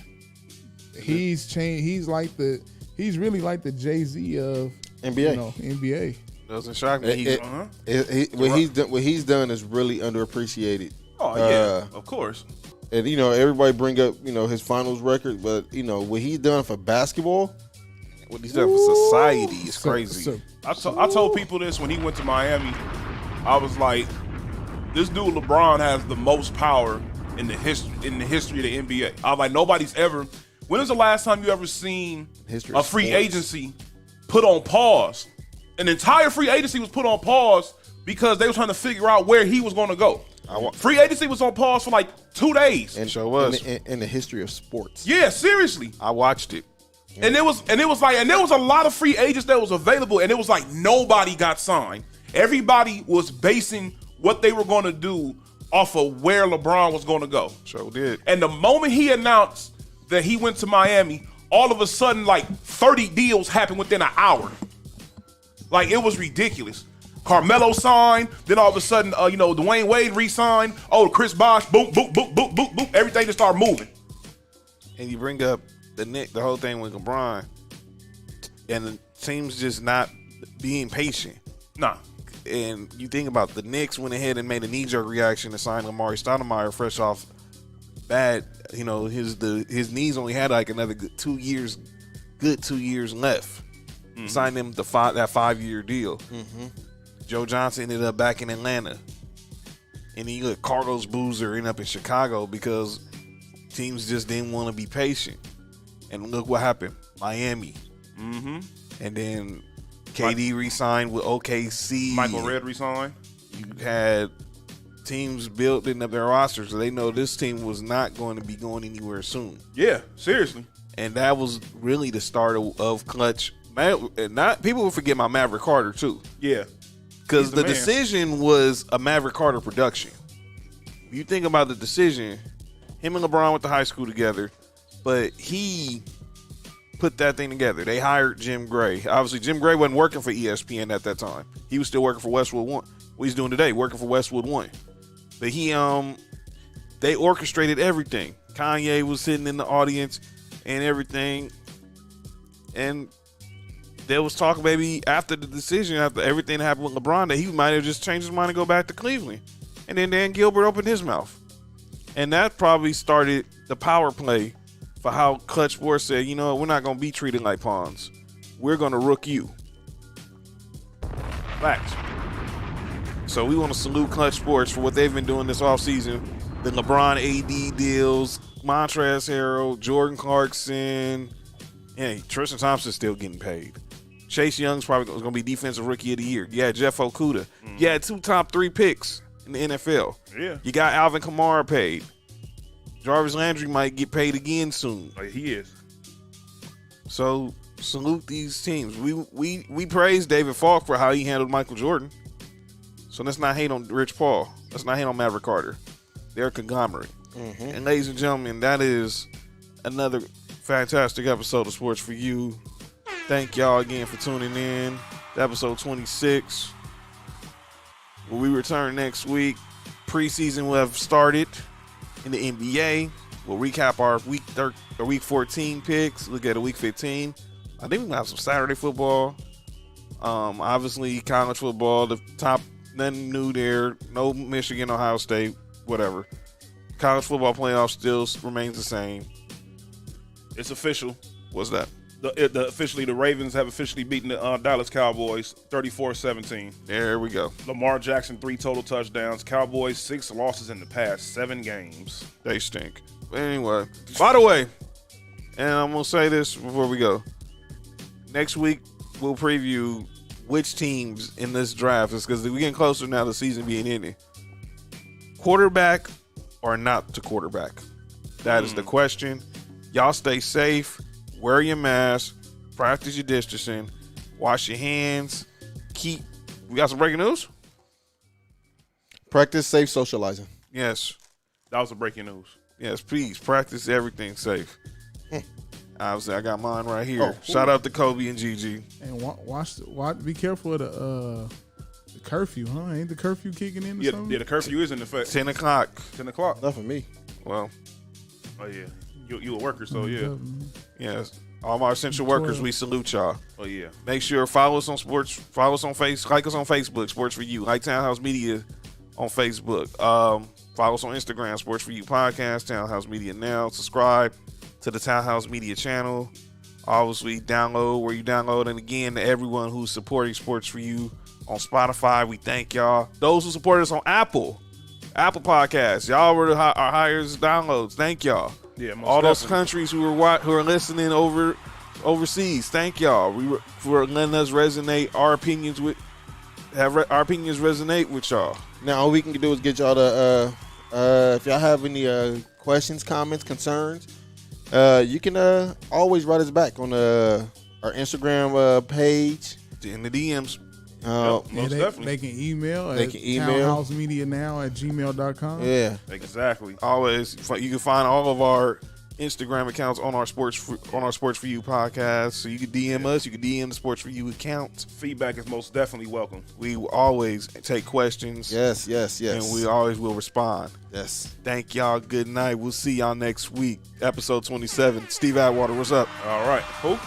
He's changed. He's really like the Jay-Z of NBA. NBA. Doesn't shock me. What he's done is really underappreciated. Oh yeah, of course. And everybody bring up his finals record, but what he's done for basketball, what he's done for society is crazy. I told people this when he went to Miami. I was like, this dude LeBron has the most power in the history of the NBA. I was like, nobody's ever. When was the last time you ever seen a free agency put on pause? An entire free agency was put on pause because they were trying to figure out where he was going to go. Free agency was on pause for like 2 days. And sure was in the history of sports. Yeah, seriously. I watched it. And there was a lot of free agents that was available, and it was like nobody got signed. Everybody was basing what they were going to do off of where LeBron was going to go. Sure did. And the moment he announced that he went to Miami, all of a sudden like 30 deals happened within an hour. Like, it was ridiculous. Carmelo signed, then all of a sudden, Dwayne Wade re-signed. Oh, Chris Bosh, boom, boom, boom, boom, boom, boom. Everything just started moving. And you bring up the whole thing with LeBron, and the team's just not being patient. Nah. And you think about the Knicks went ahead and made a knee-jerk reaction to sign Amari Stoudemire fresh off bad. His knees only had like another good 2 years left. Mm-hmm. Signed him that 5-year deal. Mm-hmm. Joe Johnson ended up back in Atlanta. And then you look, Carlos Boozer ended up in Chicago because teams just didn't want to be patient. And look what happened. Miami. Mm-hmm. And then KD re-signed with OKC. Michael Redd re-signed. You had teams building up their rosters, so they know this team was not going to be going anywhere soon. Yeah, seriously. And that was really the start of Clutch. Not people will forget about Maverick Carter too. Yeah, because the decision was a Maverick Carter production. If you think about the decision, him and LeBron went to high school together, but he put that thing together. They hired Jim Gray. Obviously, Jim Gray wasn't working for ESPN at that time. He was still working for Westwood One. What he's doing today, working for Westwood One. But they orchestrated everything. Kanye was sitting in the audience and everything, and there was talk maybe after the decision, after everything that happened with LeBron, that he might have just changed his mind and go back to Cleveland. And then Dan Gilbert opened his mouth. And that probably started the power play for how Clutch Sports said, you know what, we're not going to be treated like pawns. We're going to rook you. Facts. So we want to salute Clutch Sports for what they've been doing this offseason. The LeBron AD deals, Montrezl Harrell, Jordan Clarkson. Hey, Tristan Thompson's still getting paid. Chase Young's probably going to be Defensive Rookie of the Year. You had Jeff Okuda. You had 2 top 3 picks in the NFL. Yeah. You got Alvin Kamara paid. Jarvis Landry might get paid again soon. Like he is. So salute these teams. We praise David Falk for how he handled Michael Jordan. So let's not hate on Rich Paul. Let's not hate on Maverick Carter. They're a conglomerate. And ladies and gentlemen, that is another fantastic episode of Sports for You. Thank y'all again for tuning in to episode 26. When we return next week, preseason will have started in the NBA. We'll recap our week 14 picks, look at a week 15. I think we're gonna have some Saturday football. Obviously college football, the top, nothing new there. No Michigan, Ohio State, whatever. College football playoff still remains the same. It's official. What's that? The Ravens have officially beaten the Dallas Cowboys 34-17. There we go. Lamar Jackson 3 total touchdowns. Cowboys 6 losses in the past 7 games. They stink. But anyway, by the way, and I'm going to say this before we go. Next week, we'll preview which teams in this draft, because we're getting closer now to the season being ended. Quarterback or not to quarterback? That is the question. Y'all stay safe. Wear your mask. Practice your distancing. Wash your hands. We got some breaking news? Practice safe socializing. Yes. That was a breaking news. Yes, please practice everything safe. Obviously, I got mine right here. Oh, cool. Shout out to Kobe and Gigi. And watch. Be careful of the curfew, huh? Ain't the curfew kicking in or something? Yeah, the curfew is in effect. 10 o'clock. 10 o'clock. Not for me. Well, Oh, yeah. You a worker, so yeah. yes. All my essential workers, we salute y'all. Oh, yeah. Make sure follow us on sports. Follow us on like us on Facebook, Sports for You. Like Townhouse Media on Facebook. Follow us on Instagram, Sports for You Podcast, Townhouse Media Now. Subscribe to the Townhouse Media channel. Obviously, download where you download. And again, to everyone who's supporting Sports for You on Spotify, we thank y'all. Those who support us on Apple Podcasts, y'all were our highest downloads. Thank y'all. Yeah, most all those definitely. countries who are listening overseas, thank y'all. For letting us resonate our opinions our opinions resonate with y'all. Now all we can do is get y'all to if y'all have any questions, comments, concerns, you can always write us back on our Instagram page. In the DMs. Most definitely. They can email They at can email. townhousemedianow@gmail.com. Yeah. Exactly. Always, you can find all of our Instagram accounts on our Sports for You podcast. So you can DM us. You can DM the Sports for You account. Feedback is most definitely welcome. We always take questions. Yes. And we always will respond. Yes. Thank y'all. Good night. We'll see y'all next week. Episode 27. Steve Atwater, what's up? All right. Who?